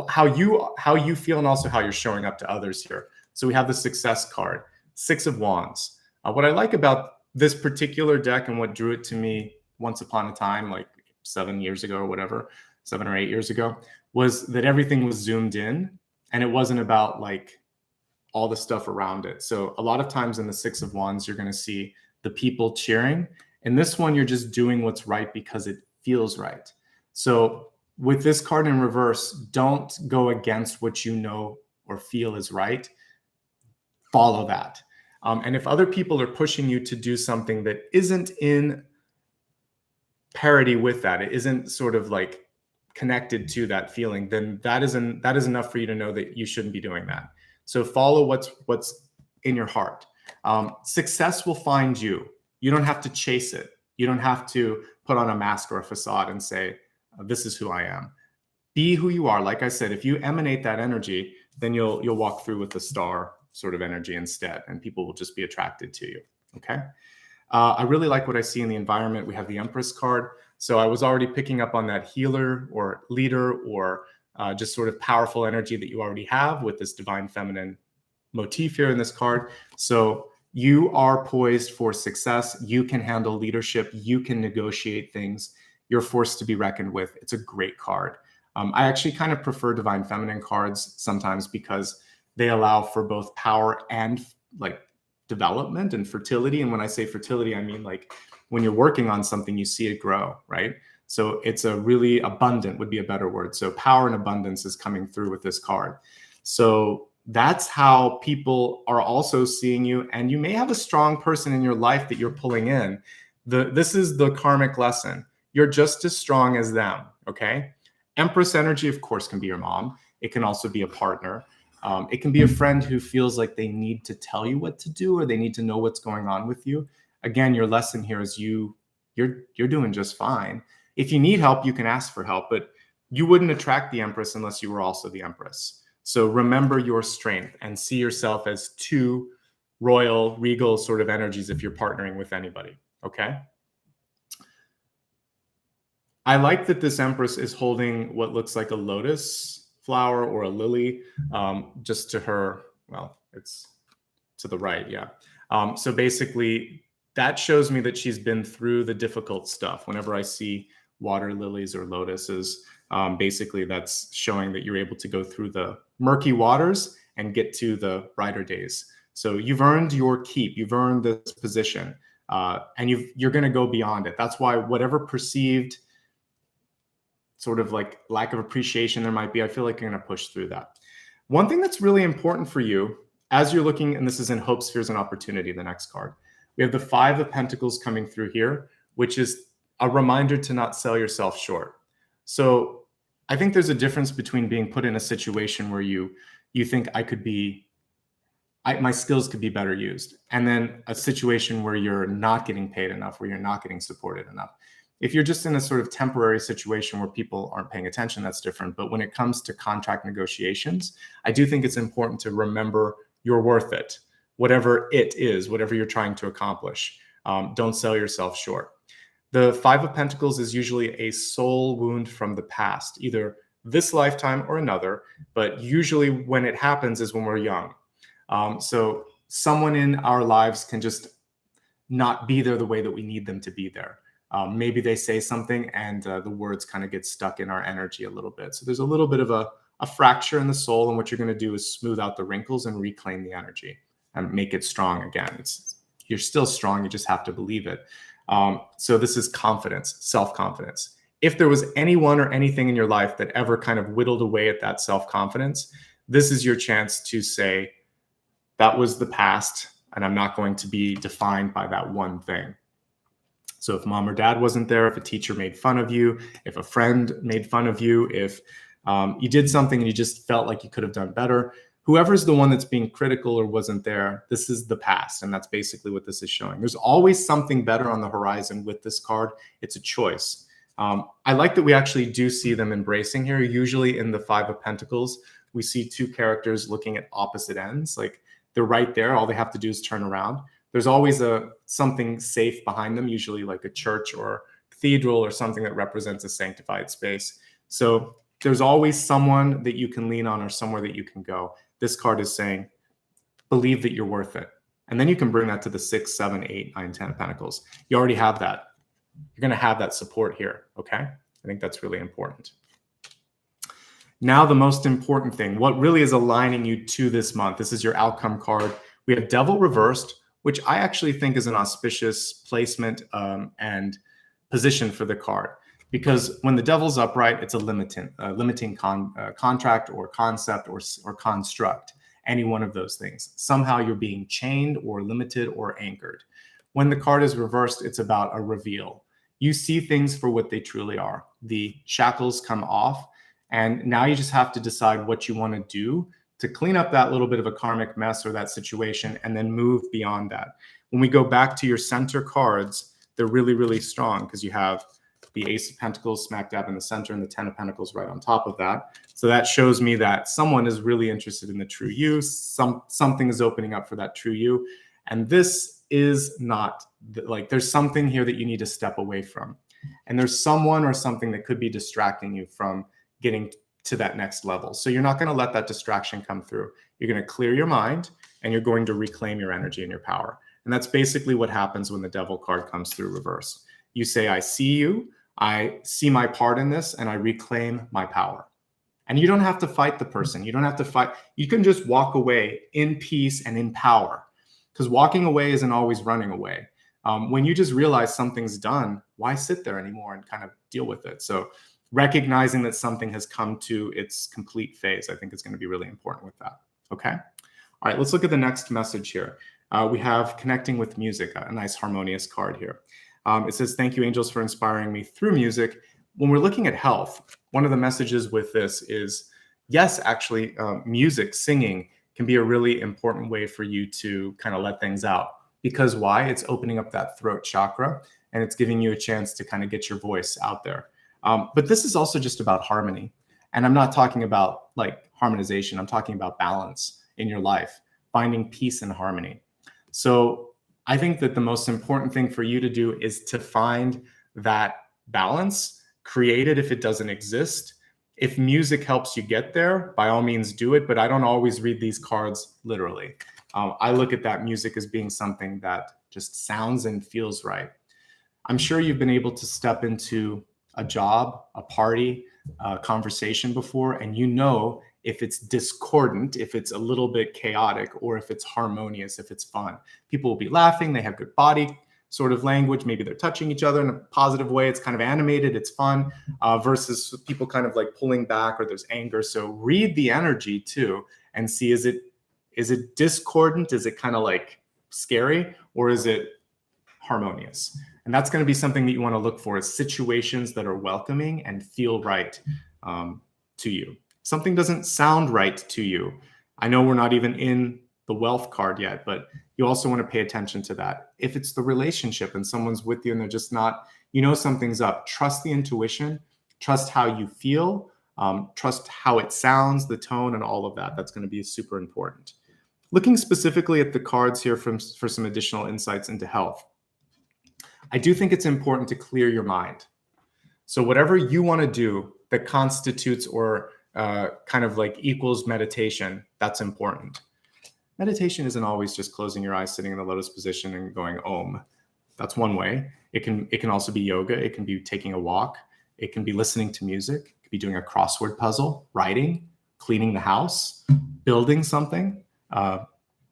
how you feel, and also how you're showing up to others here. So we have the Success card, Six of Wands. What I like about this particular deck, and what drew it to me once upon a time, like 7 years ago or whatever, 7 or 8 years ago, was that everything was zoomed in, and it wasn't about like all the stuff around it. So a lot of times in the Six of Wands, you're going to see the people cheering. In this one, you're just doing what's right because it feels right. So with this card in reverse, don't go against what you know or feel is right. Follow that. And if other people are pushing you to do something that isn't in parity with that, it isn't sort of like connected to that feeling, then that is enough for you to know that you shouldn't be doing that. So follow what's in your heart. Success will find you. You don't have to chase it. You don't have to put on a mask or a facade and say, this is who I am. Be who you are. Like I said, if you emanate that energy, then you'll walk through with the star sort of energy instead, and people will just be attracted to you. Okay. I really like what I see in the environment. We have the Empress card. So I was already picking up on that healer or leader or just sort of powerful energy that you already have with this divine feminine motif here in this card. So you are poised for success. You can handle leadership. You can negotiate things. You're forced to be reckoned with. It's a great card. I actually kind of prefer divine feminine cards sometimes because they allow for both power and like development and fertility. And when I say fertility, I mean like when you're working on something, you see it grow, right? So it's a really abundant would be a better word. So power and abundance is coming through with this card. So that's how people are also seeing you. And you may have a strong person in your life that you're pulling in. This is the karmic lesson. You're just as strong as them, okay? Empress energy, of course, can be your mom. It can also be a partner. It can be a friend who feels like they need to tell you what to do, or they need to know what's going on with you. Again, your lesson here is you're doing just fine. If you need help, you can ask for help, but you wouldn't attract the Empress unless you were also the Empress. So remember your strength and see yourself as two royal, regal sort of energies if you're partnering with anybody, okay? I like that this Empress is holding what looks like a lotus flower or a lily, just to her, well, it's to the right, yeah. So basically, that shows me that she's been through the difficult stuff. Whenever I see water lilies or lotuses, basically that's showing that you're able to go through the murky waters and get to the brighter days. So you've earned your keep, you've earned this position, and you're going to go beyond it. That's why whatever perceived sort of like lack of appreciation there might be, I feel like you're going to push through that. One thing that's really important for you as you're looking, and this is in Hope, Spheres, and Opportunity, the next card, we have the Five of Pentacles coming through here, which is a reminder to not sell yourself short. So I think there's a difference between being put in a situation where you think my skills could be better used, and then a situation where you're not getting paid enough, where you're not getting supported enough. If you're just in a sort of temporary situation where people aren't paying attention, that's different. But when it comes to contract negotiations, I do think it's important to remember you're worth it, whatever it is, whatever you're trying to accomplish. Don't sell yourself short. The Five of Pentacles is usually a soul wound from the past, either this lifetime or another, but usually when it happens is when we're young. So someone in our lives can just not be there the way that we need them to be there. Maybe they say something and the words kind of get stuck in our energy a little bit. So there's a little bit of a fracture in the soul, and what you're going to do is smooth out the wrinkles and reclaim the energy and make it strong again. You're still strong, you just have to believe it. So this is confidence, self-confidence. If there was anyone or anything in your life that ever kind of whittled away at that self-confidence, this is your chance to say, that was the past, and I'm not going to be defined by that one thing. So if mom or dad wasn't there, if a teacher made fun of you, if a friend made fun of you, if you did something and you just felt like you could have done better, whoever's the one that's being critical or wasn't there, this is the past. And that's basically what this is showing. There's always something better on the horizon with this card. It's a choice. I like that we actually do see them embracing here. Usually in the Five of Pentacles, we see two characters looking at opposite ends. Like they're right there. All they have to do is turn around. There's always something safe behind them, usually like a church or cathedral or something that represents a sanctified space. So there's always someone that you can lean on or somewhere that you can go. This card is saying, believe that you're worth it. And then you can bring that to the 6, 7, 8, 9, 10 of Pentacles. You already have that. You're going to have that support here. Okay. I think that's really important. Now, the most important thing, what really is aligning you to this month. This is your outcome card. We have Devil reversed, which I actually think is an auspicious placement and position for the card. Because when the Devil's upright, it's a limiting contract or concept or construct, any one of those things. Somehow you're being chained or limited or anchored. When the card is reversed, it's about a reveal. You see things for what they truly are. The shackles come off, and now you just have to decide what you want to do to clean up that little bit of a karmic mess or that situation, and then move beyond that. When we go back to your center cards, they're really, really strong because you have the Ace of Pentacles smack dab in the center and the 10 of Pentacles right on top of that. So that shows me that someone is really interested in the true you. Something is opening up for that true you. And this is not like, there's something here that you need to step away from. And there's someone or something that could be distracting you from getting to that next level. So you're not going to let that distraction come through. You're going to clear your mind and you're going to reclaim your energy and your power. And that's basically what happens when the Devil card comes through reverse. You say, I see you, I see my part in this, and I reclaim my power. And you don't have to fight the person. You don't have to fight. You can just walk away in peace and in power, because walking away isn't always running away. When you just realize something's done, why sit there anymore and kind of deal with it? So recognizing that something has come to its complete phase, I think is going to be really important with that. Okay. All right, let's look at the next message here. We have connecting with music, a nice harmonious card here. It says, thank you, angels, for inspiring me through music. When we're looking at health, one of the messages with this is, yes, actually, music, singing can be a really important way for you to kind of let things out. Because why? It's opening up that throat chakra, and it's giving you a chance to kind of get your voice out there. But this is also just about harmony. And I'm not talking about like harmonization. I'm talking about balance in your life, finding peace and harmony. So I think that the most important thing for you to do is to find that balance, create it if it doesn't exist. If music helps you get there, by all means do it, but I don't always read these cards literally. I look at that music as being something that just sounds and feels right. I'm sure you've been able to step into a job, a party, a conversation before, and you know if it's discordant, if it's a little bit chaotic, or if it's harmonious, if it's fun. People will be laughing, they have good body sort of language, maybe they're touching each other in a positive way, it's kind of animated, it's fun, versus people kind of like pulling back, or there's anger. So read the energy too and see, is it discordant? Is it kind of like scary, or is it harmonious? And that's going to be something that you want to look for, is situations that are welcoming and feel right to you. Something doesn't sound right to you. I know we're not even in the wealth card yet, but you also want to pay attention to that. If it's the relationship and someone's with you and they're just not, you know, something's up, trust the intuition, trust how you feel, trust how it sounds, the tone, and all of that. That's going to be super important. Looking specifically at the cards here for some additional insights into health. I do think it's important to clear your mind. So whatever you want to do that constitutes or kind of like equals meditation, that's important. Meditation isn't always just closing your eyes, sitting in the lotus position and going Om. That's one way. It can also be yoga. It can be taking a walk. It can be listening to music. It could be doing a crossword puzzle, writing, cleaning the house, building something,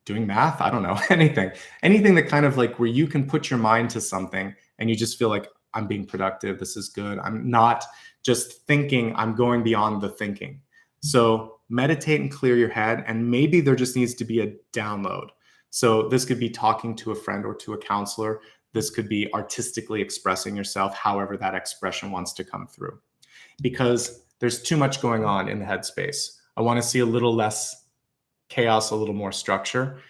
doing math. I don't know, anything that kind of like where you can put your mind to something and you just feel like, I'm being productive. This is good. I'm not just thinking, I'm going beyond the thinking. So meditate and clear your head. And maybe there just needs to be a download. So this could be talking to a friend or to a counselor This could be artistically expressing yourself, however that expression wants to come through. Because there's too much going on in the headspace. I want to see a little less chaos, a little more structure.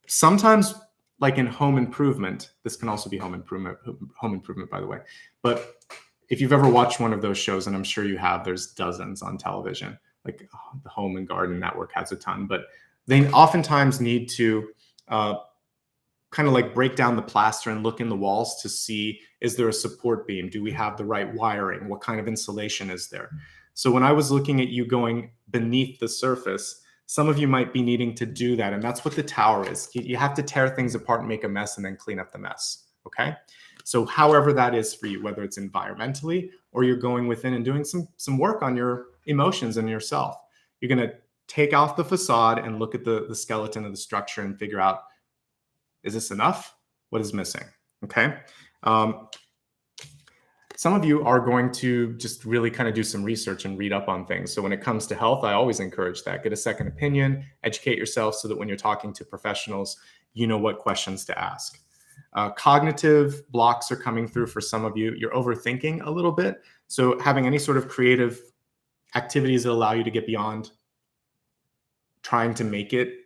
Sometimes, like in home improvement, this can also be home improvement, by the way. But if you've ever watched one of those shows, and I'm sure you have, there's dozens on television, like the Home and Garden Network has a ton, but they oftentimes need to kind of like break down the plaster and look in the walls to see, is there a support beam? Do we have the right wiring? What kind of insulation is there? So when I was looking at you going beneath the surface, some of you might be needing to do that. And that's what the tower is. You have to tear things apart and make a mess and then clean up the mess. Okay. So however that is for you, whether it's environmentally or you're going within and doing some work on your emotions and yourself, you're going to take off the facade and look at the skeleton of the structure and figure out, is this enough? What is missing? Okay. Some of you are going to just really kind of do some research and read up on things. So when it comes to health, I always encourage that. Get a second opinion, educate yourself so that when you're talking to professionals, you know what questions to ask. Cognitive blocks are coming through for some of you. You're overthinking a little bit. So having any sort of creative activities that allow you to get beyond trying to make it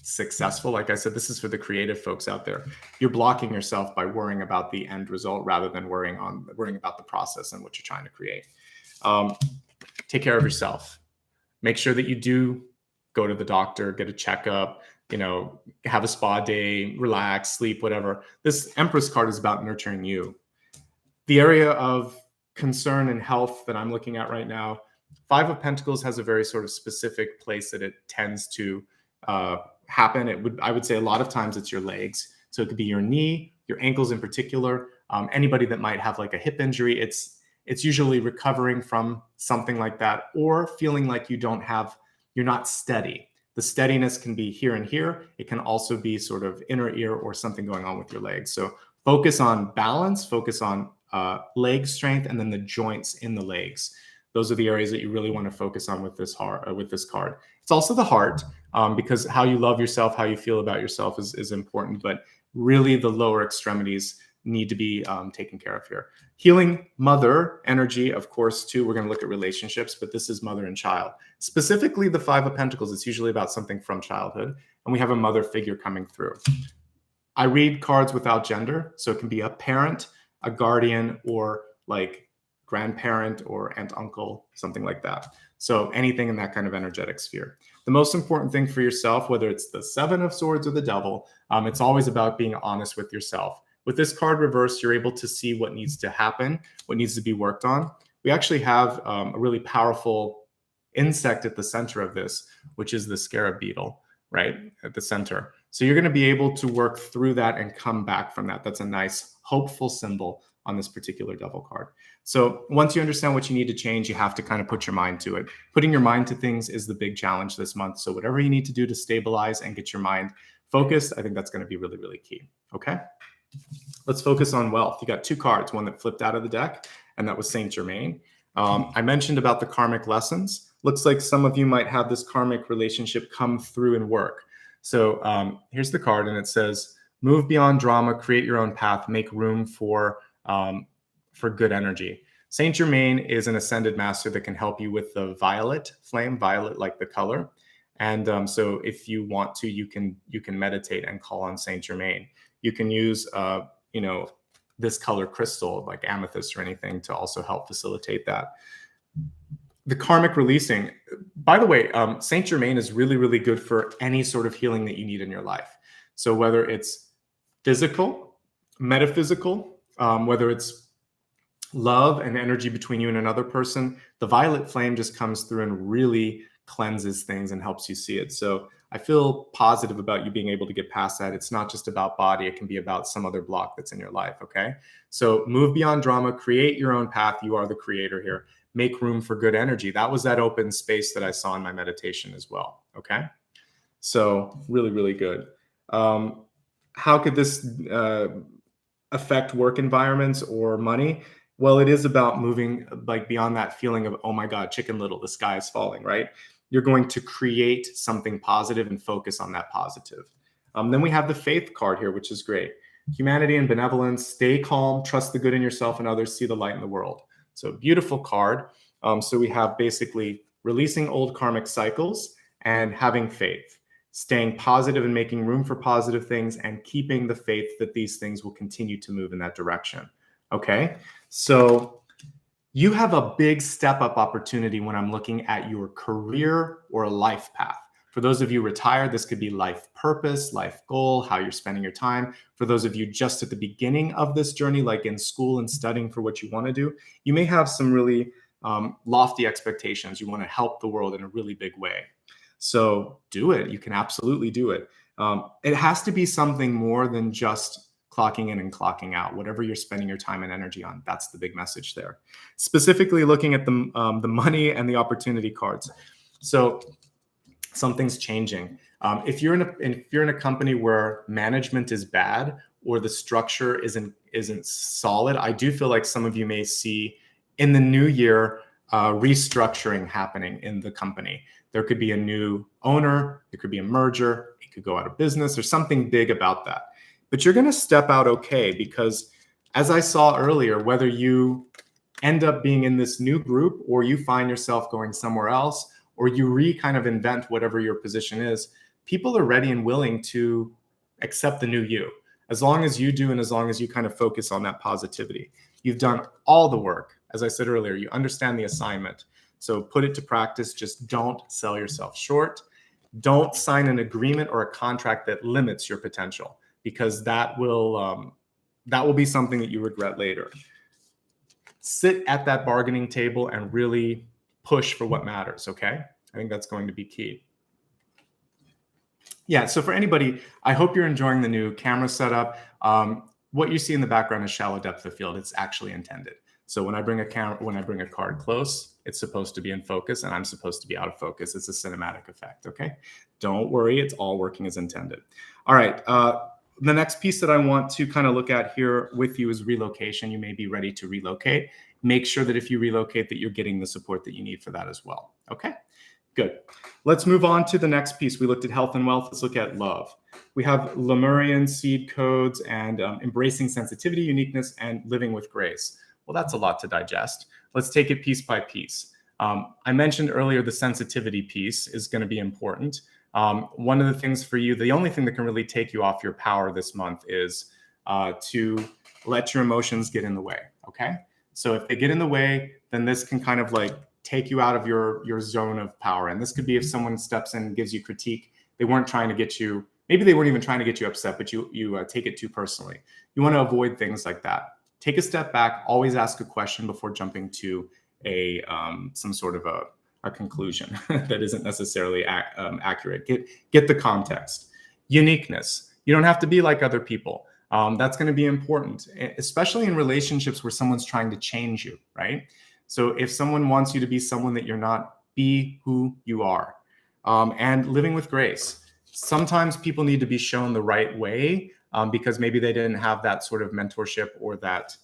successful. Like I said, this is for the creative folks out there. You're blocking yourself by worrying about the end result rather than worrying about the process and what you're trying to create. Take care of yourself. Make sure that you do go to the doctor, get a checkup, have a spa day, relax, sleep, whatever. This Empress card is about nurturing you. The area of concern and health that I'm looking at right now, Five of Pentacles has a very sort of specific place that it tends to happen. I would say a lot of times it's your legs. So it could be your knee, your ankles in particular. Anybody that might have like a hip injury, it's usually recovering from something like that, or feeling like you're not steady. The steadiness can be here and here. It can also be sort of inner ear or something going on with your legs. So focus on balance, focus on leg strength, and then the joints in the legs. Those are the areas that you really want to focus on with this card. It's also the heart, because how you love yourself, how you feel about yourself is important, but really the lower extremities need to be taken care of here. Healing mother energy, of course, too. We're going to look at relationships, but this is mother and child. Specifically, the Five of Pentacles, it's usually about something from childhood, and we have a mother figure coming through. I read cards without gender, so it can be a parent, a guardian, or like grandparent or aunt, uncle, something like that. So anything in that kind of energetic sphere. The most important thing for yourself, whether it's the Seven of Swords or the Devil, it's always about being honest with yourself. With this card reversed, you're able to see what needs to happen, what needs to be worked on. We actually have a really powerful insect at the center of this, which is the scarab beetle, right at the center. So you're going to be able to work through that and come back from that. That's a nice, hopeful symbol on this particular Devil card. So once you understand what you need to change, you have to kind of put your mind to it. Putting your mind to things is the big challenge this month. So whatever you need to do to stabilize and get your mind focused, I think that's going to be really, really key. Okay. Let's focus on wealth. You got two cards, one that flipped out of the deck, and that was Saint Germain. I mentioned about the karmic lessons. Looks like some of you might have this karmic relationship come through in work. So here's the card, and it says, move beyond drama, create your own path, make room for good energy. Saint Germain is an ascended master that can help you with the violet flame, violet like the color. And so if you want to, you can meditate and call on Saint Germain. You can use, this color crystal like amethyst or anything to also help facilitate that. The karmic releasing, by the way, Saint Germain is really, really good for any sort of healing that you need in your life. So whether it's physical, metaphysical, whether it's love and energy between you and another person, the violet flame just comes through and really cleanses things and helps you see it. So I feel positive about you being able to get past that. It's not just about body. It can be about some other block that's in your life. Okay. So move beyond drama, create your own path. You are the creator here. Make room for good energy. That was that open space that I saw in my meditation as well. Okay. So really, really good. How could this affect work environments or money? Well, it is about moving like beyond that feeling of, oh my God, Chicken Little, the sky is falling, right? You're going to create something positive and focus on that positive. Then we have the Faith card here, which is great. Humanity and benevolence, stay calm, trust the good in yourself and others, see the light in the world. So beautiful card. So we have basically releasing old karmic cycles and having faith, staying positive and making room for positive things, and keeping the faith that these things will continue to move in that direction. Okay, so you have a big step up opportunity when I'm looking at your career or life path. For those of you retired, this could be life purpose, life goal, how you're spending your time. For those of you just at the beginning of this journey, like in school and studying for what you want to do, you may have some really lofty expectations. You want to help the world in a really big way. So do it. You can absolutely do it. It has to be something more than just clocking in and clocking out. Whatever you're spending your time and energy on, that's the big message there. Specifically looking at the money and the opportunity cards. So something's changing. If you're in a company where management is bad or the structure isn't solid, I do feel like some of you may see in the new year restructuring happening in the company. There could be a new owner, there could be a merger, it could go out of business, or something big about that. But you're going to step out okay, because as I saw earlier, whether you end up being in this new group or you find yourself going somewhere else, or you kind of invent whatever your position is, people are ready and willing to accept the new you, as long as you do and as long as you kind of focus on that positivity. You've done all the work. As I said earlier, you understand the assignment. So put it to practice. Just don't sell yourself short. Don't sign an agreement or a contract that limits your potential, because that will be something that you regret later. Sit at that bargaining table and really push for what matters, okay? I think that's going to be key. Yeah, so for anybody, I hope you're enjoying the new camera setup. What you see in the background is shallow depth of field. It's actually intended. So when I bring a card close, it's supposed to be in focus and I'm supposed to be out of focus. It's a cinematic effect, okay? Don't worry, it's all working as intended. All right, the next piece that I want to kind of look at here with you is relocation. You may be ready to relocate. Make sure that if you relocate that you're getting the support that you need for that as well, okay? Good. Let's move on to the next piece. We looked at health and wealth. Let's look at love. We have Lemurian seed codes and embracing sensitivity, uniqueness, and living with grace. Well, that's a lot to digest. Let's take it piece by piece. I mentioned earlier the sensitivity piece is going to be important. One of the things for you, the only thing that can really take you off your power this month is to let your emotions get in the way, okay? So if they get in the way, then this can kind of like take you out of your zone of power. And this could be if someone steps in and gives you critique. They weren't trying to get you, maybe they weren't even trying to get you upset, but you take it too personally. You want to avoid things like that. Take a step back, always ask a question before jumping to some sort of a conclusion that isn't necessarily accurate. Get the context. Uniqueness. You don't have to be like other people. That's going to be important, especially in relationships where someone's trying to change you, right? So if someone wants you to be someone that you're not, be who you are. And living with grace. Sometimes people need to be shown the right way because maybe they didn't have that sort of mentorship or that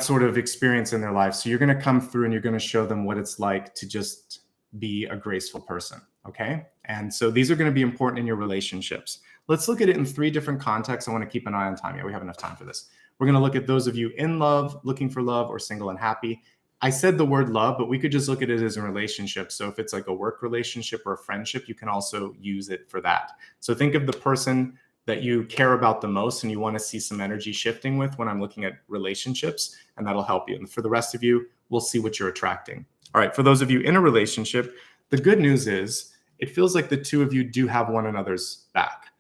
sort of experience in their life. So you're going to come through and you're going to show them what it's like to just be a graceful person, okay? And so these are going to be important in your relationships. Let's look at it in 3 different contexts. I want to keep an eye on time. Yeah, we have enough time for this. We're going to look at those of you in love, looking for love, or single and happy. I said the word love, but we could just look at it as a relationship. So if it's like a work relationship or a friendship, you can also use it for that. So think of the person that you care about the most and you want to see some energy shifting with when I'm looking at relationships, and that'll help you. And for the rest of you, we'll see what you're attracting. All right, for those of you in a relationship, the good news is it feels like the two of you do have one another's back.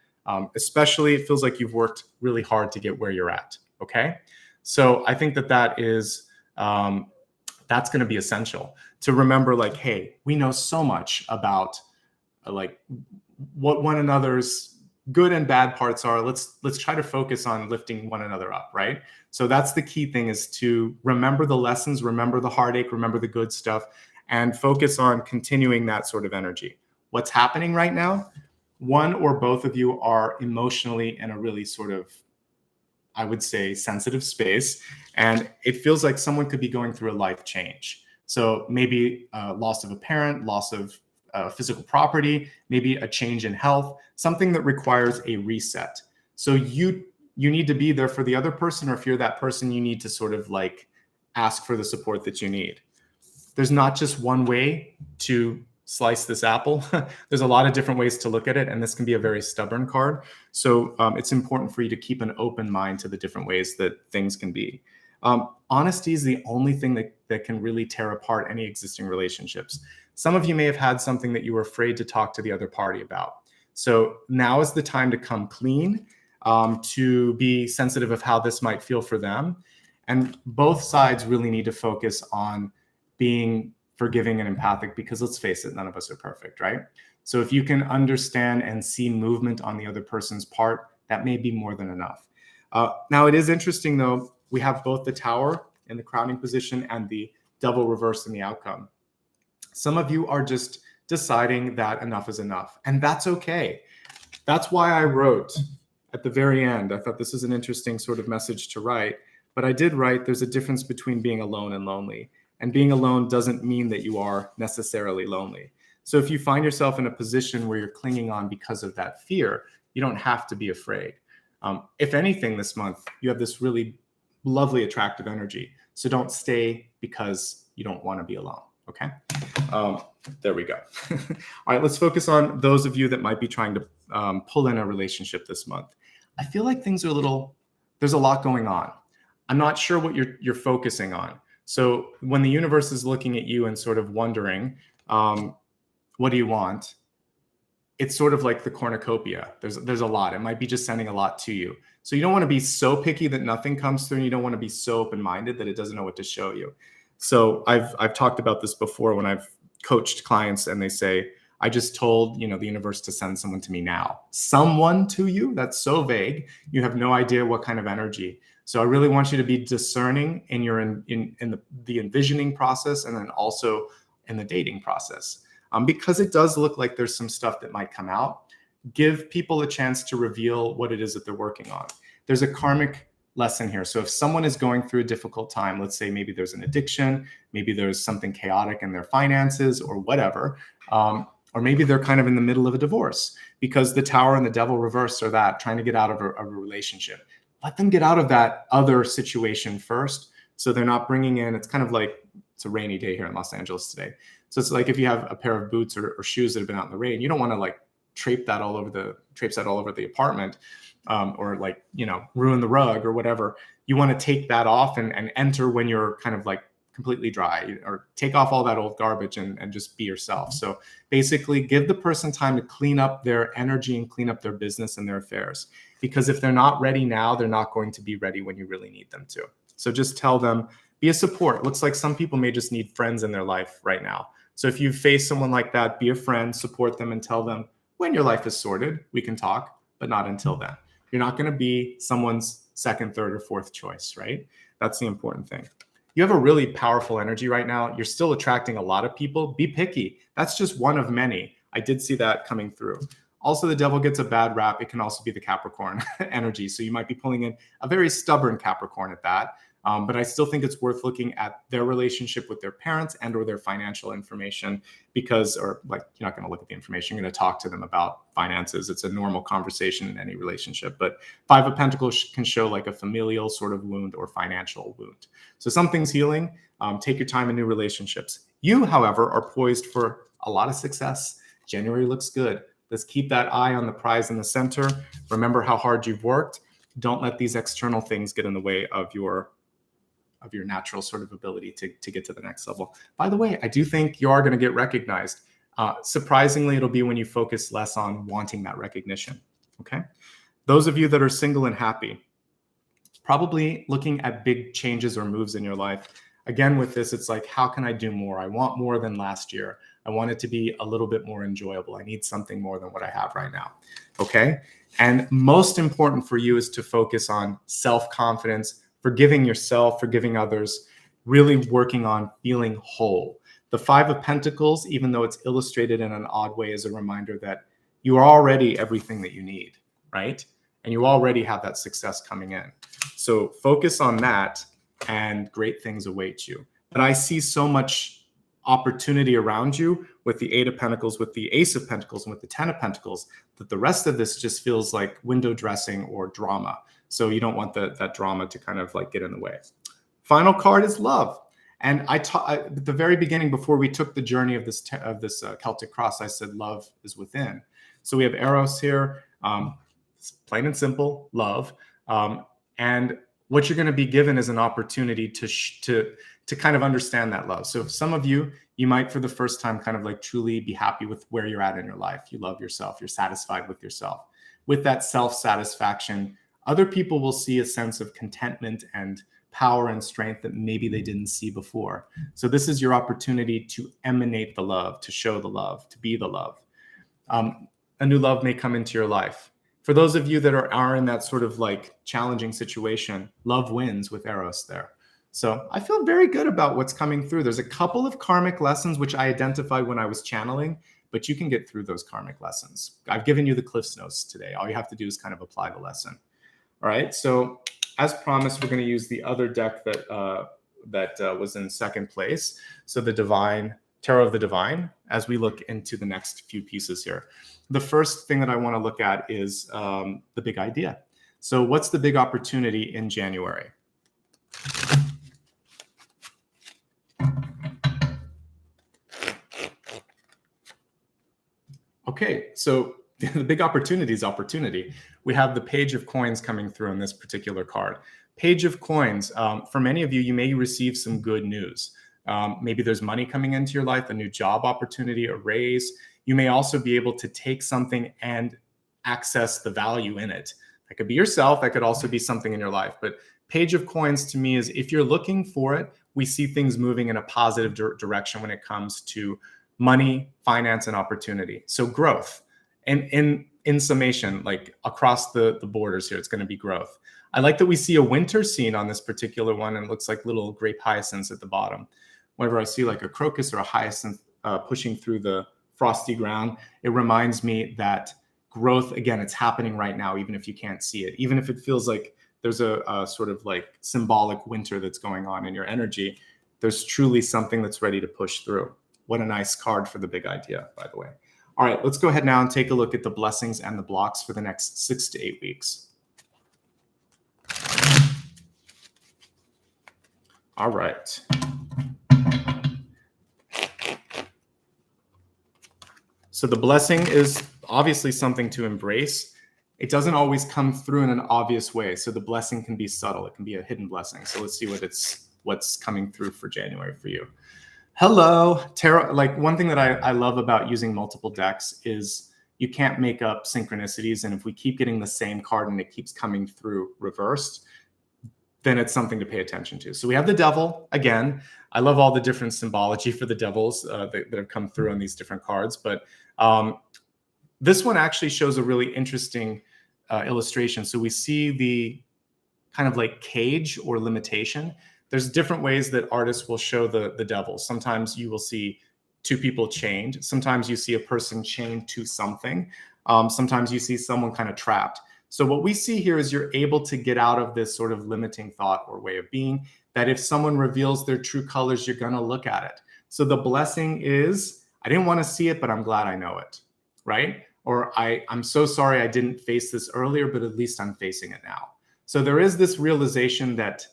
Especially, it feels like you've worked really hard to get where you're at, okay? So I think that is, that's going to be essential to remember, like, hey, we know so much about like what one another's good and bad parts are. Let's try to focus on lifting one another up, right? So that's the key thing, is to remember the lessons, remember the heartache, remember the good stuff, and focus on continuing that sort of energy. What's happening right now? One or both of you are emotionally in a really sort of, I would say, sensitive space, and it feels like someone could be going through a life change. So maybe loss of a parent, loss of physical property, maybe a change in health, something that requires a reset. So you need to be there for the other person, or if you're that person, you need to sort of like ask for the support that you need. There's not just one way to slice this apple. There's a lot of different ways to look at it, and this can be a very stubborn card. So it's important for you to keep an open mind to the different ways that things can be. Honesty is the only thing that can really tear apart any existing relationships. Some of you may have had something that you were afraid to talk to the other party about. So now is the time to come clean, to be sensitive of how this might feel for them. And both sides really need to focus on being forgiving and empathic, because let's face it, none of us are perfect, right? So if you can understand and see movement on the other person's part, that may be more than enough. Now, it is interesting, though, we have both the Tower in the crowning position and the Devil reversed in the outcome. Some of you are just deciding that enough is enough, and that's okay. That's why I wrote at the very end, I thought this is an interesting sort of message to write, but I did write there's a difference between being alone and lonely. And being alone doesn't mean that you are necessarily lonely. So if you find yourself in a position where you're clinging on because of that fear, you don't have to be afraid. If anything, this month, you have this really lovely, attractive energy. So don't stay because you don't want to be alone, okay? There we go. All right, let's focus on those of you that might be trying to pull in a relationship this month. I feel like things are there's a lot going on. I'm not sure what you're focusing on. So when the universe is looking at you and sort of wondering, what do you want? It's sort of like the cornucopia. There's a lot. It might be just sending a lot to you. So you don't want to be so picky that nothing comes through, and you don't want to be so open-minded that it doesn't know what to show you. So I've talked about this before when I've coached clients and they say, I just told the universe to send someone to me now. Someone to you? That's so vague. You have no idea what kind of energy. So I really want you to be discerning in the envisioning process, and then also in the dating process. Because it does look like there's some stuff that might come out. Give people a chance to reveal what it is that they're working on. There's a karmic lesson here. So if someone is going through a difficult time, let's say maybe there's an addiction, maybe there's something chaotic in their finances or whatever, or maybe they're kind of in the middle of a divorce, because the Tower and the Devil reverse are that, trying to get out of a relationship. Let them get out of that other situation first, so they're not bringing in, it's kind of like, it's a rainy day here in Los Angeles today. So it's like if you have a pair of boots or shoes that have been out in the rain, you don't want to like traipse that all over the apartment, or like, ruin the rug or whatever. You want to take that off and enter when you're kind of like completely dry, or take off all that old garbage and just be yourself. So basically give the person time to clean up their energy and clean up their business and their affairs. Because if they're not ready now, they're not going to be ready when you really need them to. So just tell them, be a support. It looks like some people may just need friends in their life right now. So if you face someone like that, be a friend, support them, and tell them, when your life is sorted, we can talk, but not until then. You're not going to be someone's second, third, or fourth choice, right? That's the important thing. You have a really powerful energy right now. You're still attracting a lot of people. Be picky. That's just one of many. I did see that coming through. Also, the Devil gets a bad rap. It can also be the Capricorn energy. So you might be pulling in a very stubborn Capricorn at that. But I still think it's worth looking at their relationship with their parents and or their financial information, because, or like, you're not going to look at the information, you're going to talk to them about finances. It's a normal conversation in any relationship. But Five of Pentacles can show like a familial sort of wound or financial wound. So something's healing. Take your time in new relationships. You, however, are poised for a lot of success. January looks good. Let's keep that eye on the prize in the center. Remember how hard you've worked. Don't let these external things get in the way of your natural sort of ability to get to the next level. By the way, I do think you are going to get recognized. Surprisingly, it'll be when you focus less on wanting that recognition, okay? Those of you that are single and happy, probably looking at big changes or moves in your life. Again, with this, it's like, how can I do more? I want more than last year. I want it to be a little bit more enjoyable. I need something more than what I have right now, okay? And most important for you is to focus on self-confidence, forgiving yourself, forgiving others, really working on feeling whole. The Five of Pentacles, even though it's illustrated in an odd way, is a reminder that you are already everything that you need, right? And you already have that success coming in. So focus on that and great things await you. But I see so much opportunity around you with the Eight of Pentacles, with the Ace of Pentacles, and with the Ten of Pentacles, that the rest of this just feels like window dressing or drama. So you don't want that drama to kind of like get in the way. Final card is love. And at the very beginning, before we took the journey of this Celtic Cross, I said love is within. So we have Eros here, plain and simple, love. And what you're going to be given is an opportunity to kind of understand that love. So some of you might for the first time kind of like truly be happy with where you're at in your life. You love yourself. You're satisfied with yourself. With that self-satisfaction, other people will see a sense of contentment and power and strength that maybe they didn't see before. So this is your opportunity to emanate the love, to show the love, to be the love. A new love may come into your life. For those of you that are in that sort of like challenging situation, love wins with Eros there. So I feel very good about what's coming through. There's a couple of karmic lessons which I identified when I was channeling, but you can get through those karmic lessons. I've given you the Cliff's Notes today. All you have to do is kind of apply the lesson. All right, so as promised, we're going to use the other deck that was in second place. So the Tarot of the Divine, as we look into the next few pieces here. The first thing that I want to look at is the big idea. So what's the big opportunity in January? Okay, so the big opportunity is opportunity. We have the Page of Coins coming through on this particular card. Page of Coins, for many of you, you may receive some good news. Maybe there's money coming into your life, a new job opportunity, a raise. You may also be able to take something and access the value in it. That could be yourself. That could also be something in your life. But Page of Coins to me is if you're looking for it, we see things moving in a positive direction when it comes to money, finance, and opportunity. So growth. And in summation, like across the borders here, it's going to be growth. I like that we see a winter scene on this particular one, and it looks like little grape hyacinths at the bottom. Whenever I see like a crocus or a hyacinth pushing through the frosty ground, it reminds me that growth, again, it's happening right now, even if you can't see it. Even if it feels like there's a sort of like symbolic winter that's going on in your energy, there's truly something that's ready to push through. What a nice card for the big idea, by the way. All right, let's go ahead now and take a look at the blessings and the blocks for the next 6 to 8 weeks. All right. So the blessing is obviously something to embrace. It doesn't always come through in an obvious way. So the blessing can be subtle. It can be a hidden blessing. So let's see what's coming through for January for you. Hello, tarot. Like one thing that I love about using multiple decks is you can't make up synchronicities. And if we keep getting the same card and it keeps coming through reversed, then it's something to pay attention to. So we have the Devil again. I love all the different symbology for the devils that have come through on these different cards. But this one actually shows a really interesting illustration. So we see the kind of like cage or limitation. There's different ways that artists will show the devil. Sometimes you will see two people chained. Sometimes you see a person chained to something. Sometimes you see someone kind of trapped. So what we see here is you're able to get out of this sort of limiting thought or way of being, that if someone reveals their true colors, you're going to look at it. So the blessing is, I didn't want to see it, but I'm glad I know it, right? Or I'm so sorry I didn't face this earlier, but at least I'm facing it now. So there is this realization that,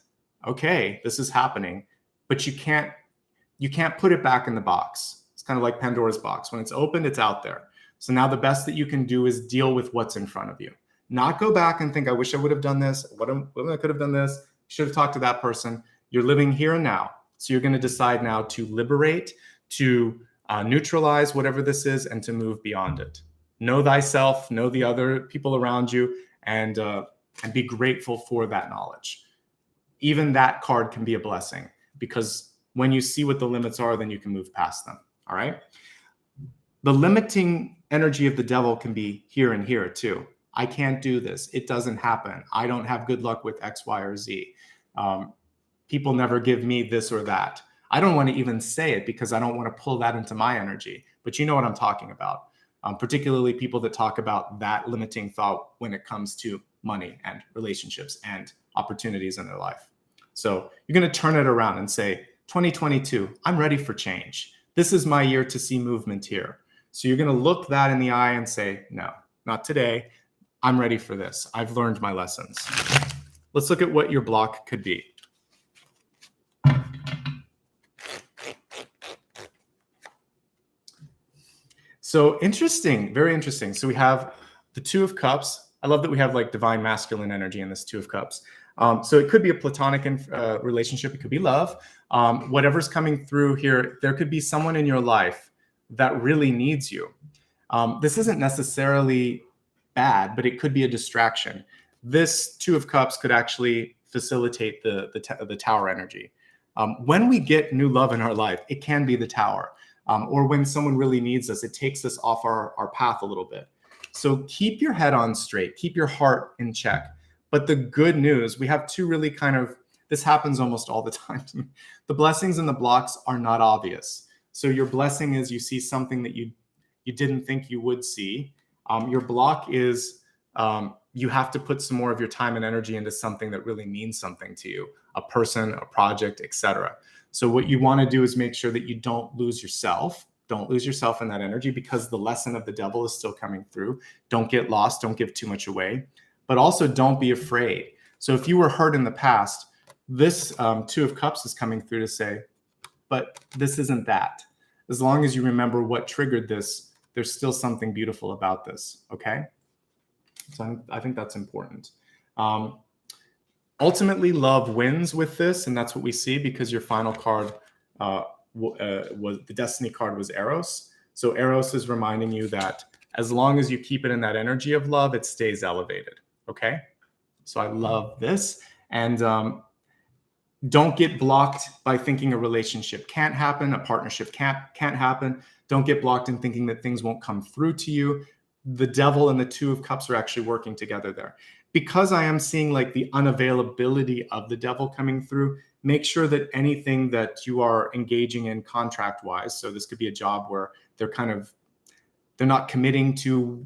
okay, this is happening, but you can't put it back in the box. It's kind of like Pandora's box. When it's opened, it's out there. So now the best that you can do is deal with what's in front of you. Not go back and think, I wish I would have done this. What I could have done this. Should have talked to that person. You're living here and now. So you're going to decide now to liberate, to neutralize whatever this is, and to move beyond it. Know thyself, know the other people around you, and be grateful for that knowledge. Even that card can be a blessing, because when you see what the limits are, then you can move past them. All right. The limiting energy of the devil can be here and here too. I can't do this. It doesn't happen. I don't have good luck with X, Y, or Z. People never give me this or that. I don't want to even say it because I don't want to pull that into my energy. But you know what I'm talking about. Particularly people that talk about that limiting thought when it comes to money and relationships and opportunities in their life. So you're going to turn it around and say, 2022, I'm ready for change. This is my year to see movement here. So you're going to look that in the eye and say, no, not today. I'm ready for this. I've learned my lessons. Let's look at what your block could be. So interesting, very interesting. So we have the Two of Cups. I love that we have like divine masculine energy in this Two of Cups. So it could be a platonic relationship. It could be love. Whatever's coming through here, there could be someone in your life that really needs you. This isn't necessarily bad, but it could be a distraction. This Two of Cups could actually facilitate the Tower energy. When we get new love in our life, it can be the Tower. Or when someone really needs us, it takes us off our path a little bit. So keep your head on straight, keep your heart in check. But the good news, we have two really this happens almost all the time. The blessings and the blocks are not obvious. So your blessing is you see something that you didn't think you would see. Your block is you have to put some more of your time and energy into something that really means something to you, a person, a project, etc. So what you want to do is make sure that you don't lose yourself. Don't lose yourself in that energy, because the lesson of the devil is still coming through. Don't get lost. Don't give too much away. But also don't be afraid. So if you were hurt in the past, this Two of Cups is coming through to say, but this isn't that. As long as you remember what triggered this, there's still something beautiful about this, okay? So I think that's important. Ultimately, love wins with this, and that's what we see, because your final card was the Destiny card was Eros. So Eros is reminding you that as long as you keep it in that energy of love, it stays elevated, okay? So I love this. And don't get blocked by thinking a relationship can't happen, a partnership can't happen. Don't get blocked in thinking that things won't come through to you. The devil and the Two of Cups are actually working together there. Because I am seeing like the unavailability of the devil coming through, make sure that anything that you are engaging in contract-wise, so this could be a job where they're not committing to,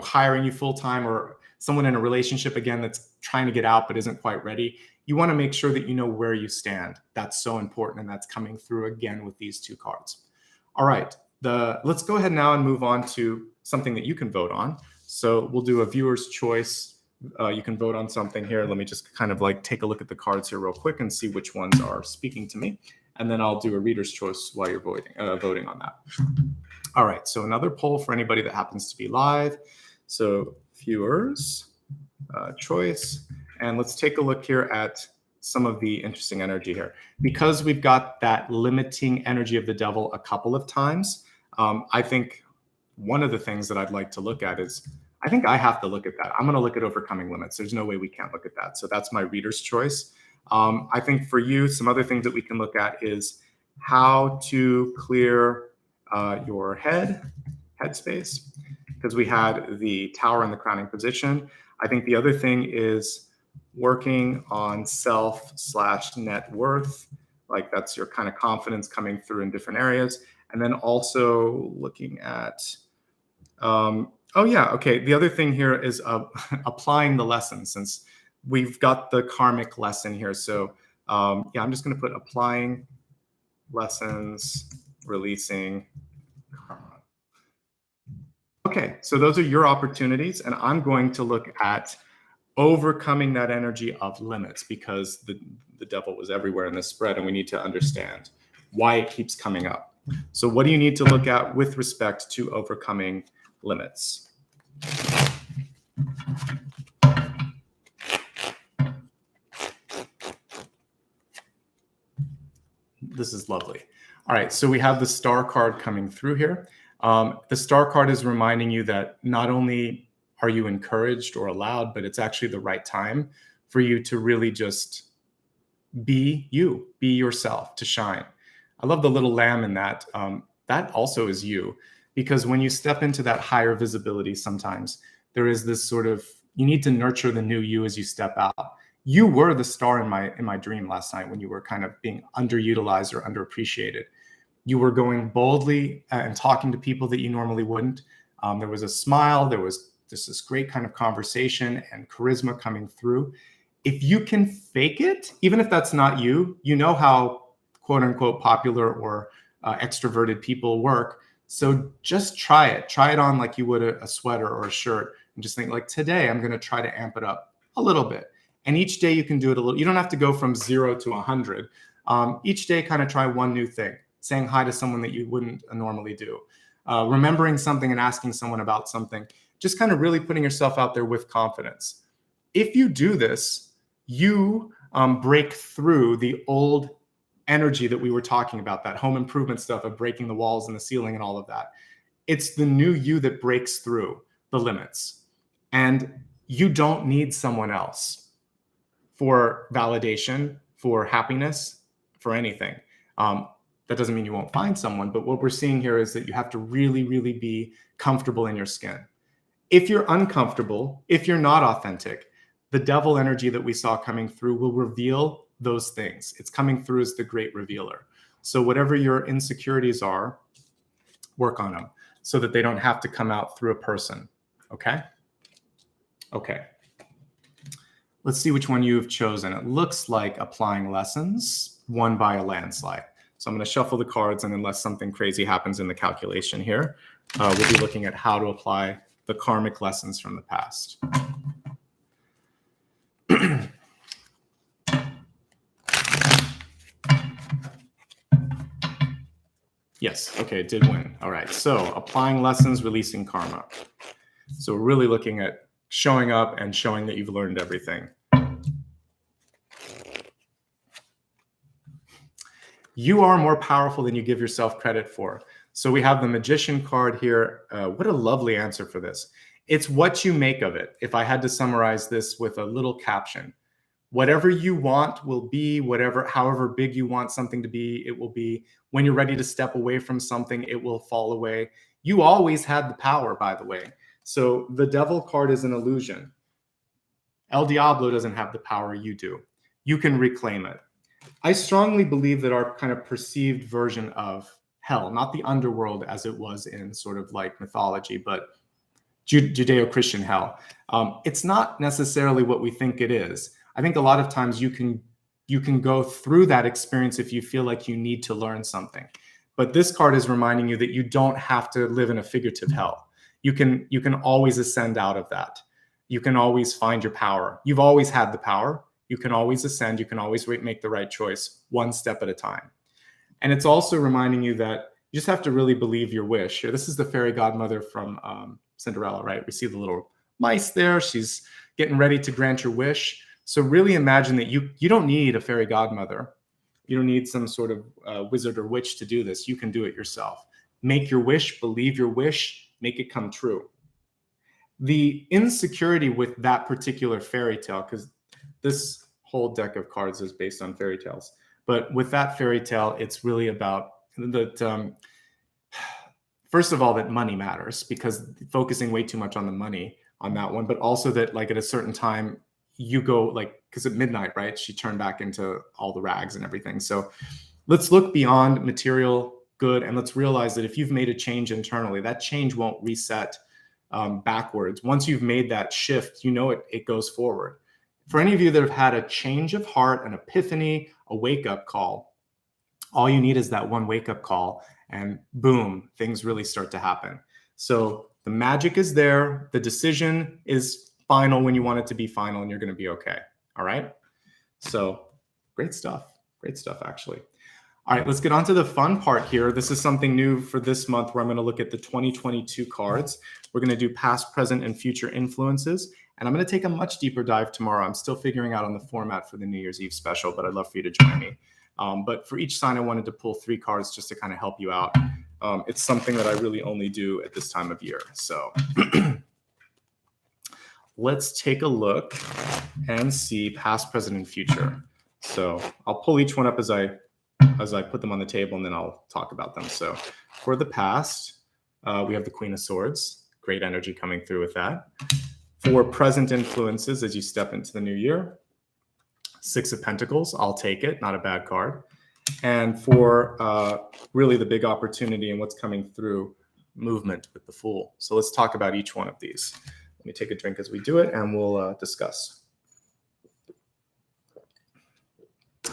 hiring you full-time, or someone in a relationship, again, that's trying to get out but isn't quite ready. You want to make sure that you know where you stand. That's so important, and that's coming through again with these two cards. All right, let's go ahead now and move on to something that you can vote on. So we'll do a viewer's choice. You can vote on something here. Let me just take a look at the cards here real quick and see which ones are speaking to me. And then I'll do a reader's choice while you're voting on that. All right, so another poll for anybody that happens to be live. So viewers, choice. And let's take a look here at some of the interesting energy here. Because we've got that limiting energy of the devil a couple of times, I think one of the things that I'd like to look at is, I think I have to look at that. I'm going to look at overcoming limits. There's no way we can't look at that. So that's my reader's choice. I think for you, some other things that we can look at is how to clear your headspace, because we had the Tower in the crowning position. I think the other thing is working on self/net worth. Like that's your kind of confidence coming through in different areas. And then also looking at, the other thing here is applying the lesson, since we've got the karmic lesson here. So I'm just going to put applying lessons, releasing karma. Okay, so those are your opportunities, and I'm going to look at overcoming that energy of limits, because the devil was everywhere in this spread, and we need to understand why it keeps coming up. So what do you need to look at with respect to overcoming limits? This is lovely. All right, so we have the Star card coming through here. The Star card is reminding you that not only are you encouraged or allowed, but it's actually the right time for you to really just be you, be yourself, to shine. I love the little lamb in that. That also is you, because when you step into that higher visibility, sometimes there is this sort of, you need to nurture the new you as you step out. You were the star in my dream last night when you were kind of being underutilized or underappreciated. You were going boldly and talking to people that you normally wouldn't. There was a smile, there was just this great kind of conversation and charisma coming through. If you can fake it, even if that's not you, you know how quote unquote popular or extroverted people work. So just try it. Try it on like you would a sweater or a shirt, and just think like, today I'm going to try to amp it up a little bit. And each day you can do it a little. You don't have to go from 0 to 100. Each day, kind of try one new thing. Saying hi to someone that you wouldn't normally do. Remembering something and asking someone about something. Just kind of really putting yourself out there with confidence. If you do this, you break through the old energy that we were talking about, that home improvement stuff of breaking the walls and the ceiling and all of that. It's the new you that breaks through the limits. And you don't need someone else for validation, for happiness, for anything. That doesn't mean you won't find someone, but what we're seeing here is that you have to really, really be comfortable in your skin. If you're uncomfortable, if you're not authentic, the devil energy that we saw coming through will reveal those things. It's coming through as the great revealer. So whatever your insecurities are, work on them so that they don't have to come out through a person. Okay? Okay. Let's see which one you've chosen. It looks like applying lessons, won by a landslide. So I'm going to shuffle the cards, and unless something crazy happens in the calculation here, we'll be looking at how to apply the karmic lessons from the past. Yes, okay, it did win. All right, so applying lessons, releasing karma. So we're really looking at showing up and showing that you've learned everything. You are more powerful than you give yourself credit for. So we have the Magician card here. What a lovely answer for this. It's what you make of it. If I had to summarize this with a little caption, whatever you want will be, however big you want something to be, it will be. When you're ready to step away from something, it will fall away. You always had the power, by the way. So the Devil card is an illusion. El Diablo doesn't have the power you do. You can reclaim it. I strongly believe that our kind of perceived version of hell, not the underworld as it was in sort of like mythology, but Judeo-Christian hell, it's not necessarily what we think it is. I think a lot of times you can go through that experience if you feel like you need to learn something. But this card is reminding you that you don't have to live in a figurative hell. You can always ascend out of that. You can always find your power. You've always had the power. You can always ascend. You can always make the right choice one step at a time. And it's also reminding you that you just have to really believe your wish. Here, this is the fairy godmother from Cinderella, right? We see the little mice there. She's getting ready to grant your wish. So really imagine that you don't need a fairy godmother. You don't need some sort of wizard or witch to do this. You can do it yourself. Make your wish, believe your wish, make it come true. The insecurity with that particular fairy tale, because this whole deck of cards is based on fairy tales, but with that fairy tale, it's really about that. First of all, that money matters, because focusing way too much on the money on that one, but also that like at a certain time you go like, because at midnight, right, she turned back into all the rags and everything. So let's look beyond material good, and let's realize that if you've made a change internally, that change won't reset backwards. Once you've made that shift, you know it goes forward. For any of you that have had a change of heart, an epiphany, a wake-up call, all you need is that one wake-up call, and boom, things really start to happen. So the magic is there. The decision is final when you want it to be final, and you're going to be okay. All right? So great stuff. Great stuff, actually. All right, let's get on to the fun part here. This is something new for this month where I'm going to look at the 2022 cards. We're going to do past, present, and future influences. And I'm going to take a much deeper dive tomorrow. I'm still figuring out on the format for the New Year's Eve special, but I'd love for you to join me. But for each sign, I wanted to pull 3 cards just to kind of help you out. It's something that I really only do at this time of year. So let's take a look and see past, present, and future. So I'll pull each one up as I put them on the table, and then I'll talk about them. So for the past, we have the Queen of Swords. Great energy coming through with that. For present influences as you step into the new year, 6 of Pentacles, I'll take it, not a bad card. And for really the big opportunity and what's coming through, movement with the Fool. So let's talk about each one of these. Let me take a drink as we do it, and we'll discuss.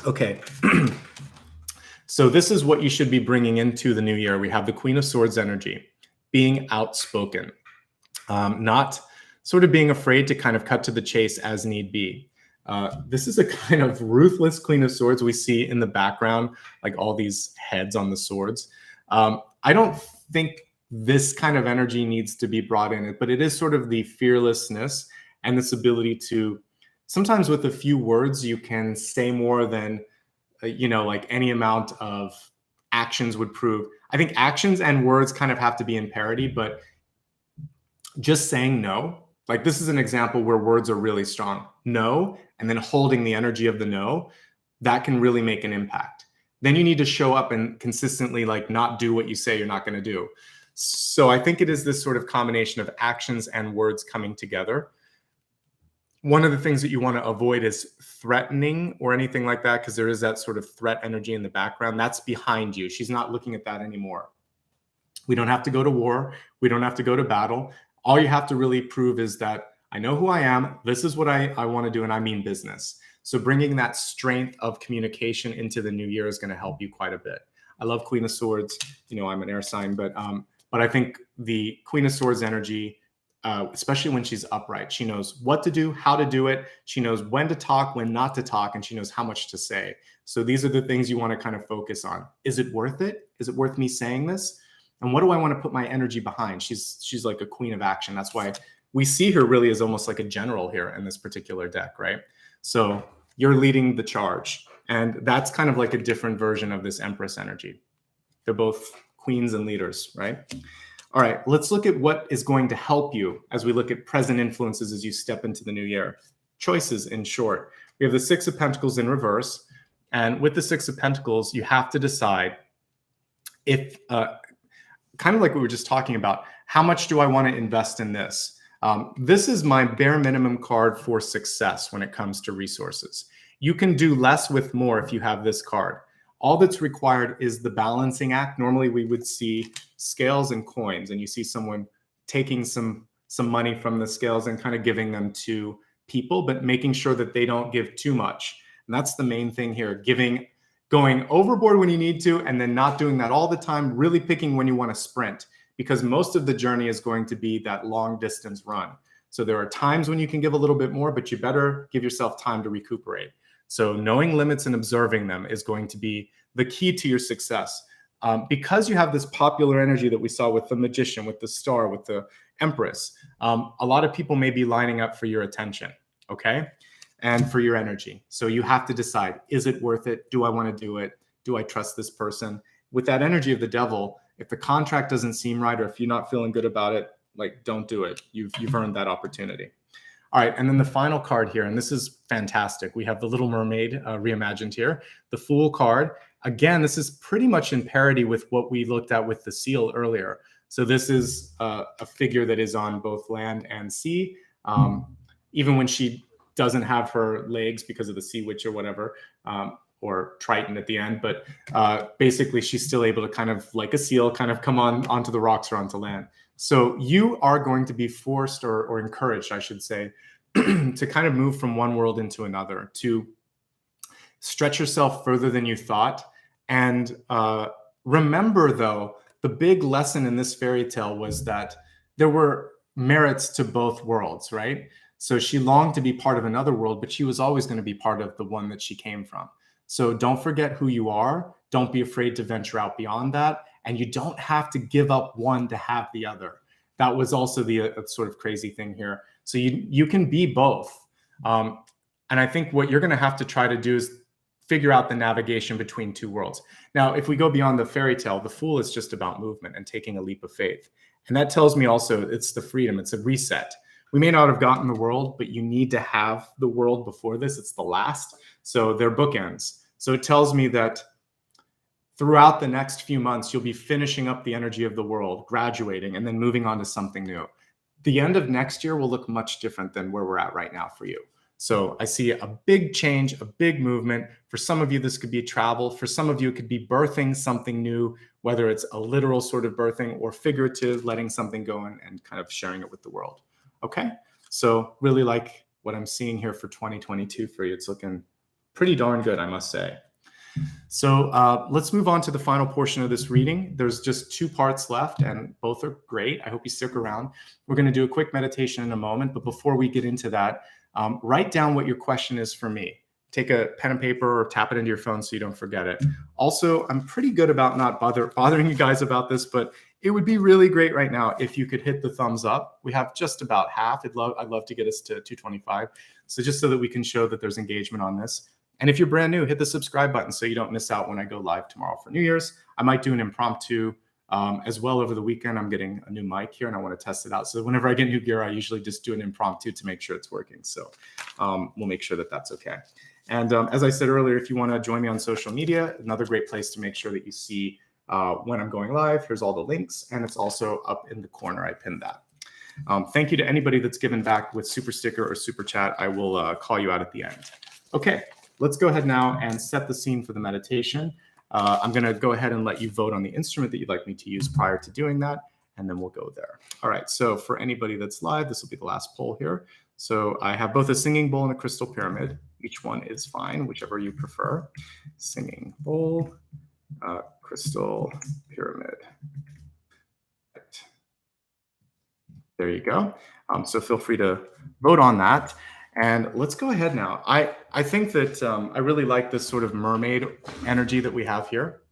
Okay. So this is what you should be bringing into the new year. We have the Queen of Swords energy, being outspoken, not sort of being afraid to kind of cut to the chase as need be. This is a kind of ruthless Queen of Swords we see in the background, like all these heads on the swords. I don't think this kind of energy needs to be brought in, but it is sort of the fearlessness and this ability to, sometimes with a few words, you can say more than, like any amount of actions would prove. I think actions and words kind of have to be in parity, but just saying no, like this is an example where words are really strong. No, and then holding the energy of the no, that can really make an impact. Then you need to show up and consistently like not do what you say you're not going to do. So I think it is this sort of combination of actions and words coming together. One of the things that you want to avoid is threatening or anything like that, because there is that sort of threat energy in the background. That's behind you. She's not looking at that anymore. We don't have to go to war. We don't have to go to battle. All you have to really prove is that I know who I am. This is what I want to do, and I mean business. So bringing that strength of communication into the new year is going to help you quite a bit. I love Queen of Swords. I'm an air sign, but I think the Queen of Swords energy, especially when she's upright, she knows what to do, how to do it. She knows when to talk, when not to talk, and she knows how much to say. So these are the things you want to kind of focus on. Is it worth it? Is it worth me saying this? And what do I want to put my energy behind? She's like a queen of action. That's why we see her really as almost like a general here in this particular deck, right? So you're leading the charge. And that's kind of like a different version of this Empress energy. They're both queens and leaders, right? All right, let's look at what is going to help you as we look at present influences as you step into the new year. Choices, in short. We have the Six of Pentacles in reverse. And with the Six of Pentacles, you have to decide if, kind of like we were just talking about, how much do I want to invest in this? This is my bare minimum card for success when it comes to resources. You can do less with more if you have this card. All that's required is the balancing act. Normally we would see scales and coins, and you see someone taking some money from the scales and kind of giving them to people, but making sure that they don't give too much. And that's the main thing here, going overboard when you need to, and then not doing that all the time, really picking when you want to sprint, because most of the journey is going to be that long distance run. So there are times when you can give a little bit more, but you better give yourself time to recuperate. So knowing limits and observing them is going to be the key to your success. Because you have this popular energy that we saw with the Magician, with the Star, with the Empress, a lot of people may be lining up for your attention, okay? And for your energy. So you have to decide, is it worth it? Do I want to do it? Do I trust this person? With that energy of the devil, if the contract doesn't seem right, or if you're not feeling good about it, like, don't do it. You've earned that opportunity. All right, and then the final card here, and this is fantastic. We have the Little Mermaid reimagined here. The Fool card. Again, this is pretty much in parity with what we looked at with the Seal earlier. So this is a figure that is on both land and sea. Even when she doesn't have her legs because of the Sea Witch or whatever, or Triton at the end, but basically she's still able to kind of, like a seal, kind of come onto the rocks or onto land. So you are going to be forced or encouraged, I should say, to kind of move from one world into another, to stretch yourself further than you thought. And remember, though, the big lesson in this fairy tale was that there were merits to both worlds, right? So she longed to be part of another world, but she was always going to be part of the one that she came from. So don't forget who you are. Don't be afraid to venture out beyond that. And you don't have to give up one to have the other. That was also the sort of crazy thing here. So you can be both. And I think what you're going to have to try to do is figure out the navigation between two worlds. Now, if we go beyond the fairy tale, the Fool is just about movement and taking a leap of faith. And that tells me also it's the freedom. It's a reset. We may not have gotten the world, but you need to have the world before this. It's the last. So they're bookends. So it tells me that throughout the next few months, you'll be finishing up the energy of the world, graduating, and then moving on to something new. The end of next year will look much different than where we're at right now for you. So I see a big change, a big movement. For some of you, this could be travel. For some of you, it could be birthing something new, whether it's a literal sort of birthing or figurative, letting something go and kind of sharing it with the world. Okay, so really like what I'm seeing here for 2022 for you. It's looking pretty darn good, I must say. So let's move on to the final portion of this reading. There's just 2 parts left, and both are great. I hope you stick around. We're going to do a quick meditation in a moment, but before we get into that, write down what your question is for me. Take a pen and paper or tap it into your phone so you don't forget it. Also, I'm pretty good about not bothering you guys about this, but it would be really great right now if you could hit the thumbs up. We have just about half. I'd love to get us to 225. So just so that we can show that there's engagement on this. And if you're brand new, hit the subscribe button so you don't miss out when I go live tomorrow for New Year's. I might do an impromptu as well over the weekend. I'm getting a new mic here and I want to test it out. So whenever I get new gear, I usually just do an impromptu to make sure it's working. So we'll make sure that that's okay. And as I said earlier, if you want to join me on social media, another great place to make sure that you see when I'm going live. Here's all the links, and it's also up in the corner. I pinned that. Thank you to anybody that's given back with Super Sticker or Super Chat. I will call you out at the end. Okay, let's go ahead now and set the scene for the meditation. I'm going to go ahead and let you vote on the instrument that you'd like me to use prior to doing that, and then we'll go there. All right, so for anybody that's live, this will be the last poll here. So I have both a singing bowl and a crystal pyramid. Each one is fine, whichever you prefer. Singing bowl, crystal pyramid. Right. There you go. So feel free to vote on that. And let's go ahead now. I think that I really like this sort of mermaid energy that we have here.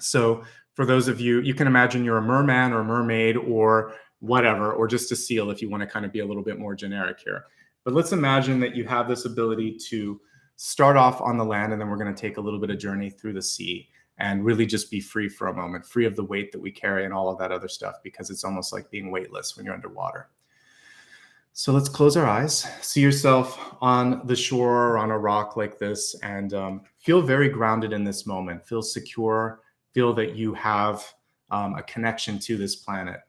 So for those of you, you can imagine you're a merman or a mermaid or whatever, or just a seal if you want to kind of be a little bit more generic here. But let's imagine that you have this ability to start off on the land, and then we're going to take a little bit of journey through the sea and really just be free for a moment, free of the weight that we carry and all of that other stuff, because it's almost like being weightless when you're underwater. So let's close our eyes. See yourself on the shore or on a rock like this, and feel very grounded in this moment. Feel secure. Feel that you have a connection to this planet.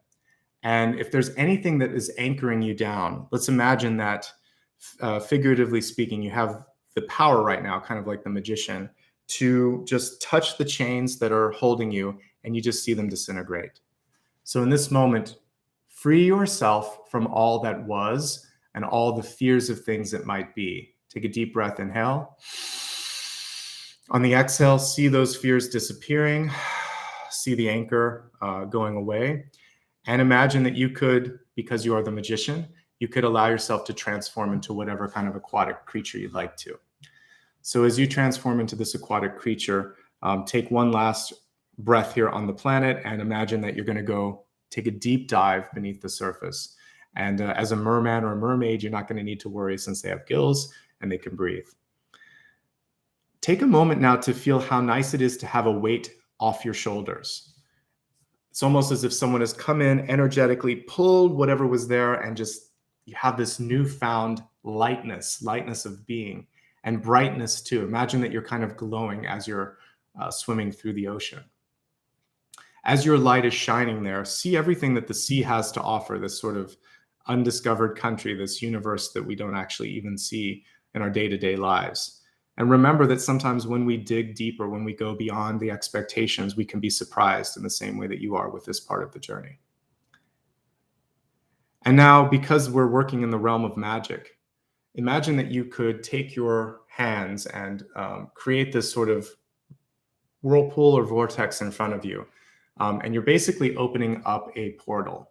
And if there's anything that is anchoring you down, let's imagine that, figuratively speaking, you have the power right now, kind of like the magician, to just touch the chains that are holding you, and you just see them disintegrate. So in this moment, free yourself from all that was and all the fears of things that might be. Take a deep breath, inhale. On the exhale, see those fears disappearing, see the anchor going away. And imagine that you could, because you are the magician, you could allow yourself to transform into whatever kind of aquatic creature you'd like to. So as you transform into this aquatic creature, take one last breath here on the planet and imagine that you're going to go take a deep dive beneath the surface. And as a merman or a mermaid, you're not going to need to worry since they have gills and they can breathe. Take a moment now to feel how nice it is to have a weight off your shoulders. It's almost as if someone has come in, energetically pulled whatever was there, and just you have this newfound lightness of being, and brightness too. Imagine that you're kind of glowing as you're swimming through the ocean. As your light is shining there, see everything that the sea has to offer, this sort of undiscovered country, this universe that we don't actually even see in our day-to-day lives. And remember that sometimes when we dig deeper, when we go beyond the expectations, we can be surprised in the same way that you are with this part of the journey. And now, because we're working in the realm of magic, imagine that you could take your hands and create this sort of whirlpool or vortex in front of you. And you're basically opening up a portal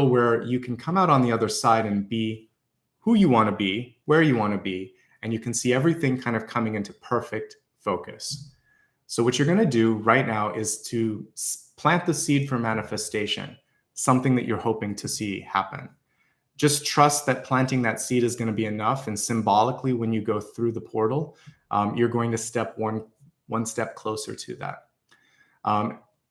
where you can come out on the other side and be who you want to be, where you want to be, and you can see everything kind of coming into perfect focus. So what you're going to do right now is to plant the seed for manifestation, something that you're hoping to see happen. Just trust that planting that seed is going to be enough, and symbolically, when you go through the portal, you're going to step one step closer to that.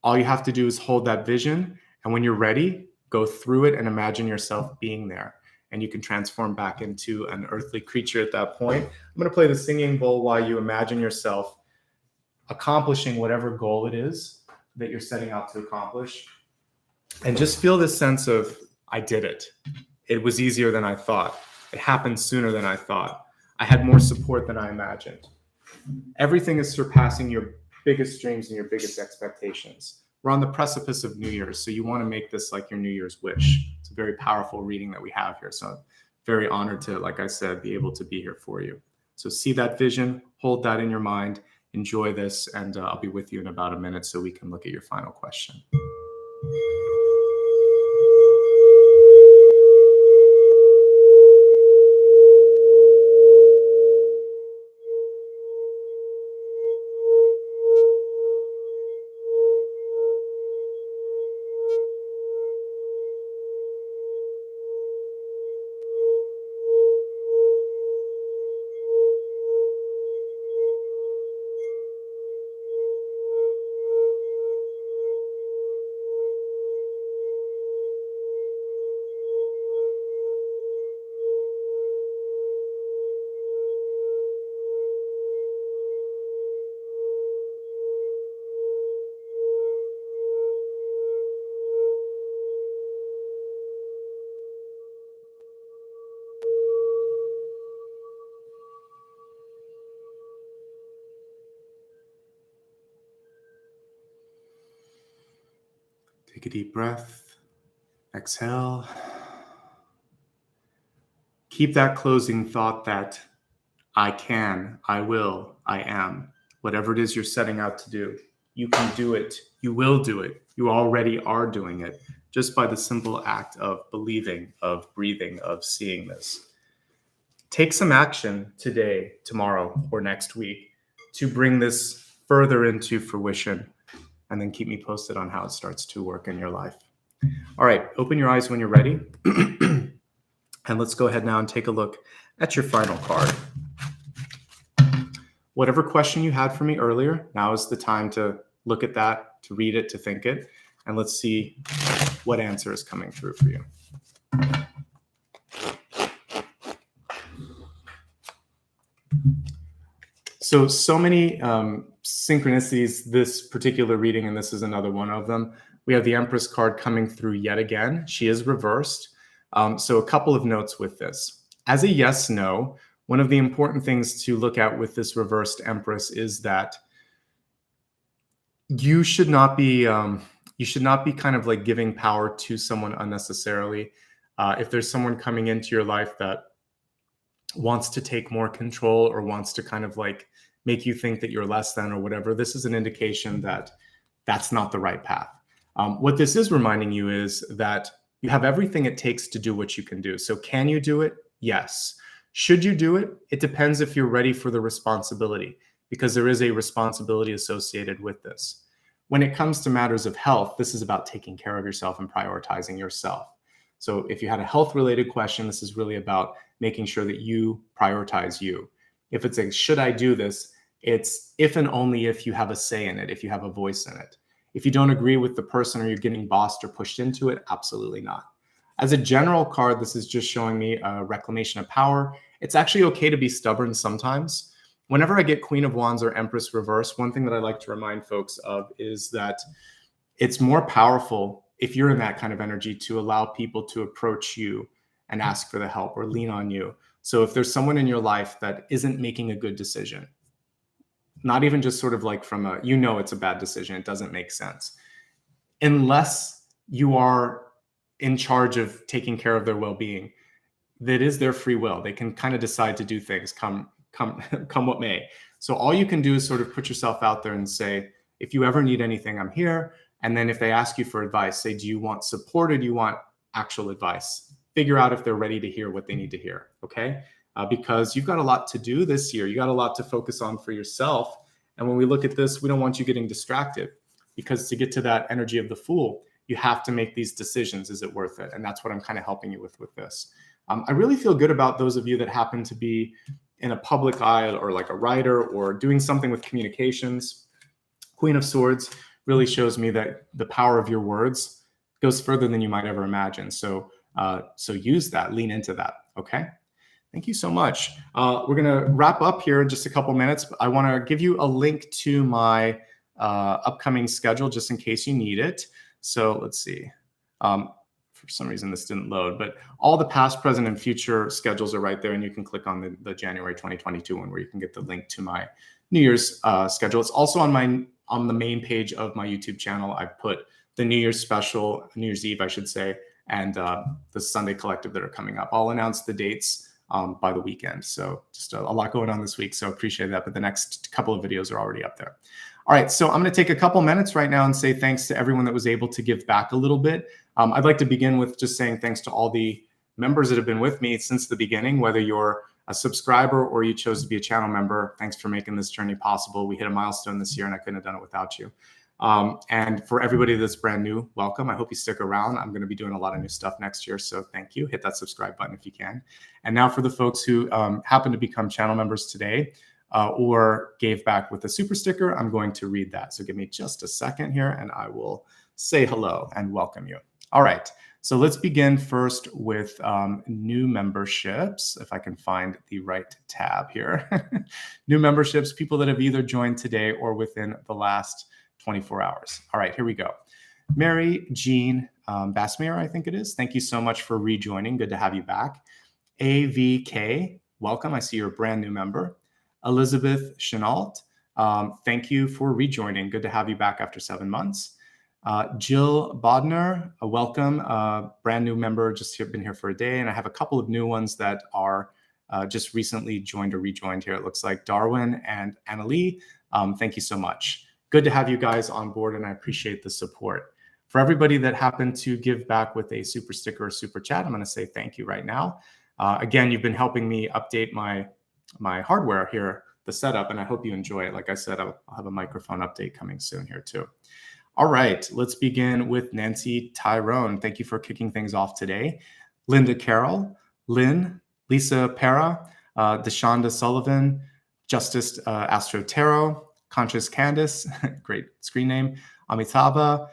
All you have to do is hold that vision, and when you're ready, go through it and imagine yourself being there. And you can transform back into an earthly creature at that point. I'm going to play the singing bowl while you imagine yourself accomplishing whatever goal it is that you're setting out to accomplish. And just feel this sense of, I did it. It was easier than I thought. It happened sooner than I thought. I had more support than I imagined. Everything is surpassing your biggest dreams and your biggest expectations. We're on the precipice of New Year's, so you want to make this like your New Year's wish. It's a very powerful reading that we have here. So I'm very honored to, like I said, be able to be here for you. So see that vision, hold that in your mind, enjoy this, and I'll be with you in about a minute so we can look at your final question. Take a deep breath. Exhale. Keep that closing thought that I can, I will, I am. Whatever it is you're setting out to do, you can do it. You will do it. You already are doing it just by the simple act of believing, of breathing, of seeing this. Take some action today, tomorrow, or next week to bring this further into fruition, and then keep me posted on how it starts to work in your life. All right, open your eyes when you're ready. And let's go ahead now and take a look at your final card. Whatever question you had for me earlier, now is the time to look at that, to read it, to think it, and let's see what answer is coming through for you. So many synchronicities this particular reading, and this is another one of them. We have the Empress card coming through yet again. She is reversed. So a couple of notes with this. As a yes, no, one of the important things to look at with this reversed Empress is that you should not be kind of like giving power to someone unnecessarily. If there's someone coming into your life that wants to take more control or wants to kind of like make you think that you're less than or whatever, this is an indication that that's not the right path. What this is reminding you is that you have everything it takes to do what you can do. So can you do it? Yes. Should you do it? It depends if you're ready for the responsibility, because there is a responsibility associated with this. When it comes to matters of health, this is about taking care of yourself and prioritizing yourself. So if you had a health-related question, this is really about making sure that you prioritize you. If it's a should I do this, it's if and only if you have a say in it, if you have a voice in it. If you don't agree with the person or you're getting bossed or pushed into it, absolutely not. As a general card, this is just showing me a reclamation of power. It's actually okay to be stubborn sometimes. Whenever I get Queen of Wands or Empress reverse, one thing that I like to remind folks of is that it's more powerful if you're in that kind of energy to allow people to approach you and ask for the help or lean on you. So if there's someone in your life that isn't making a good decision, not even just sort of like from a, you know, it's a bad decision, it doesn't make sense. Unless you are in charge of taking care of their well-being, that is their free will. They can kind of decide to do things come what may. So all you can do is sort of put yourself out there and say, if you ever need anything, I'm here. And then if they ask you for advice, say, do you want support or do you want actual advice? Figure out if they're ready to hear what they need to hear, okay? Because you've got a lot to do this year. You got a lot to focus on for yourself. And when we look at this, we don't want you getting distracted, because to get to that energy of the Fool, you have to make these decisions. Is it worth it? And that's what I'm kind of helping you with this. I really feel good about those of you that happen to be in a public eye or like a writer or doing something with communications. Queen of Swords really shows me that the power of your words goes further than you might ever imagine. So use that, lean into that, okay? Thank you so much. We're gonna wrap up here in just a couple minutes. I wanna give you a link to my upcoming schedule just in case you need it. So let's see. For some reason this didn't load, but all the past, present, and future schedules are right there, and you can click on the January 2022 one where you can get the link to my New Year's schedule. It's also on the main page of my YouTube channel. I've put the New Year's special, New Year's Eve, I should say, and the Sunday collective that are coming up. I'll announce the dates by the weekend. So just a lot going on this week. So appreciate that. But the next couple of videos are already up there. All right, so I'm going to take a couple minutes right now and say thanks to everyone that was able to give back a little bit. I'd like to begin with just saying thanks to all the members that have been with me since the beginning, whether you're a subscriber or you chose to be a channel member. Thanks for making this journey possible. We hit a milestone this year and I couldn't have done it without you. And for everybody that's brand new, welcome. I hope you stick around. I'm going to be doing a lot of new stuff next year. So thank you. Hit that subscribe button if you can. And now for the folks who happen to become channel members today, or gave back with a super sticker, I'm going to read that. So give me just a second here and I will say hello and welcome you. All right, so let's begin first with new memberships, if I can find the right tab here. New memberships, people that have either joined today or within the last 24 hours. All right, here we go. Mary Jean Bassmere, I think it is. Thank you so much for rejoining. Good to have you back. AVK, welcome. I see you're a brand new member. Elizabeth Chenault, thank you for rejoining. Good to have you back after 7 months. Jill Bodner, welcome, brand new member, just been here for a day. And I have a couple of new ones that are just recently joined or rejoined here. It looks like Darwin and Annalie. Thank you so much. Good to have you guys on board and I appreciate the support. For everybody that happened to give back with a super sticker or super chat, I'm going to say thank you right now. Again, you've been helping me update my hardware here, the setup, and I hope you enjoy it. Like I said, I'll have a microphone update coming soon here too. All right, let's begin with Nancy Tyrone. Thank you for kicking things off today. Linda Carroll, Lynn, Lisa Para, Deshonda Sullivan, Justice Astro Tarot, Conscious Candace, great screen name, Amitabha,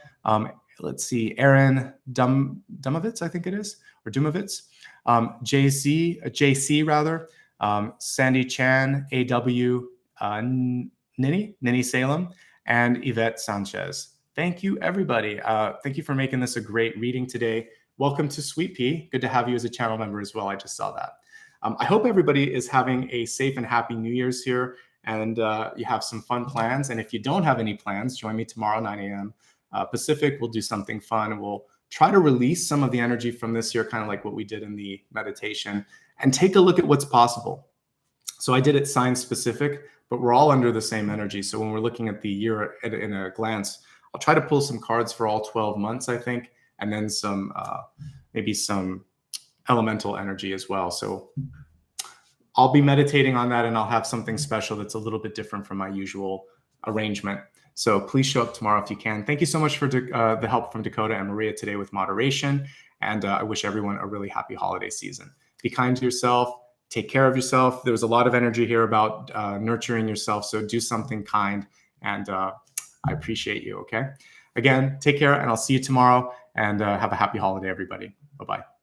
let's see, Aaron Dumovitz, I think it is, or Dumovitz, JC rather, Sandy Chan, AW, Nini Salem, and Yvette Sanchez. Thank you, everybody. Thank you for making this a great reading today. Welcome to Sweet Pea. Good to have you as a channel member as well. I just saw that. I hope everybody is having a safe and happy New Year's here, and you have some fun plans. And if you don't have any plans, join me tomorrow, 9 a.m. Pacific. We'll do something fun. We'll try to release some of the energy from this year, kind of like what we did in the meditation, and take a look at what's possible. So I did it sign specific, but we're all under the same energy. So when we're looking at the year in a glance, I'll try to pull some cards for all 12 months, I think, and then some maybe some elemental energy as well. So I'll be meditating on that and I'll have something special that's a little bit different from my usual arrangement. So please show up tomorrow if you can. Thank you so much for the help from Dakota and Maria today with moderation. And I wish everyone a really happy holiday season. Be kind to yourself. Take care of yourself. There was a lot of energy here about nurturing yourself. So do something kind. And I appreciate you. Okay. Again, take care and I'll see you tomorrow and have a happy holiday, everybody. Bye-bye.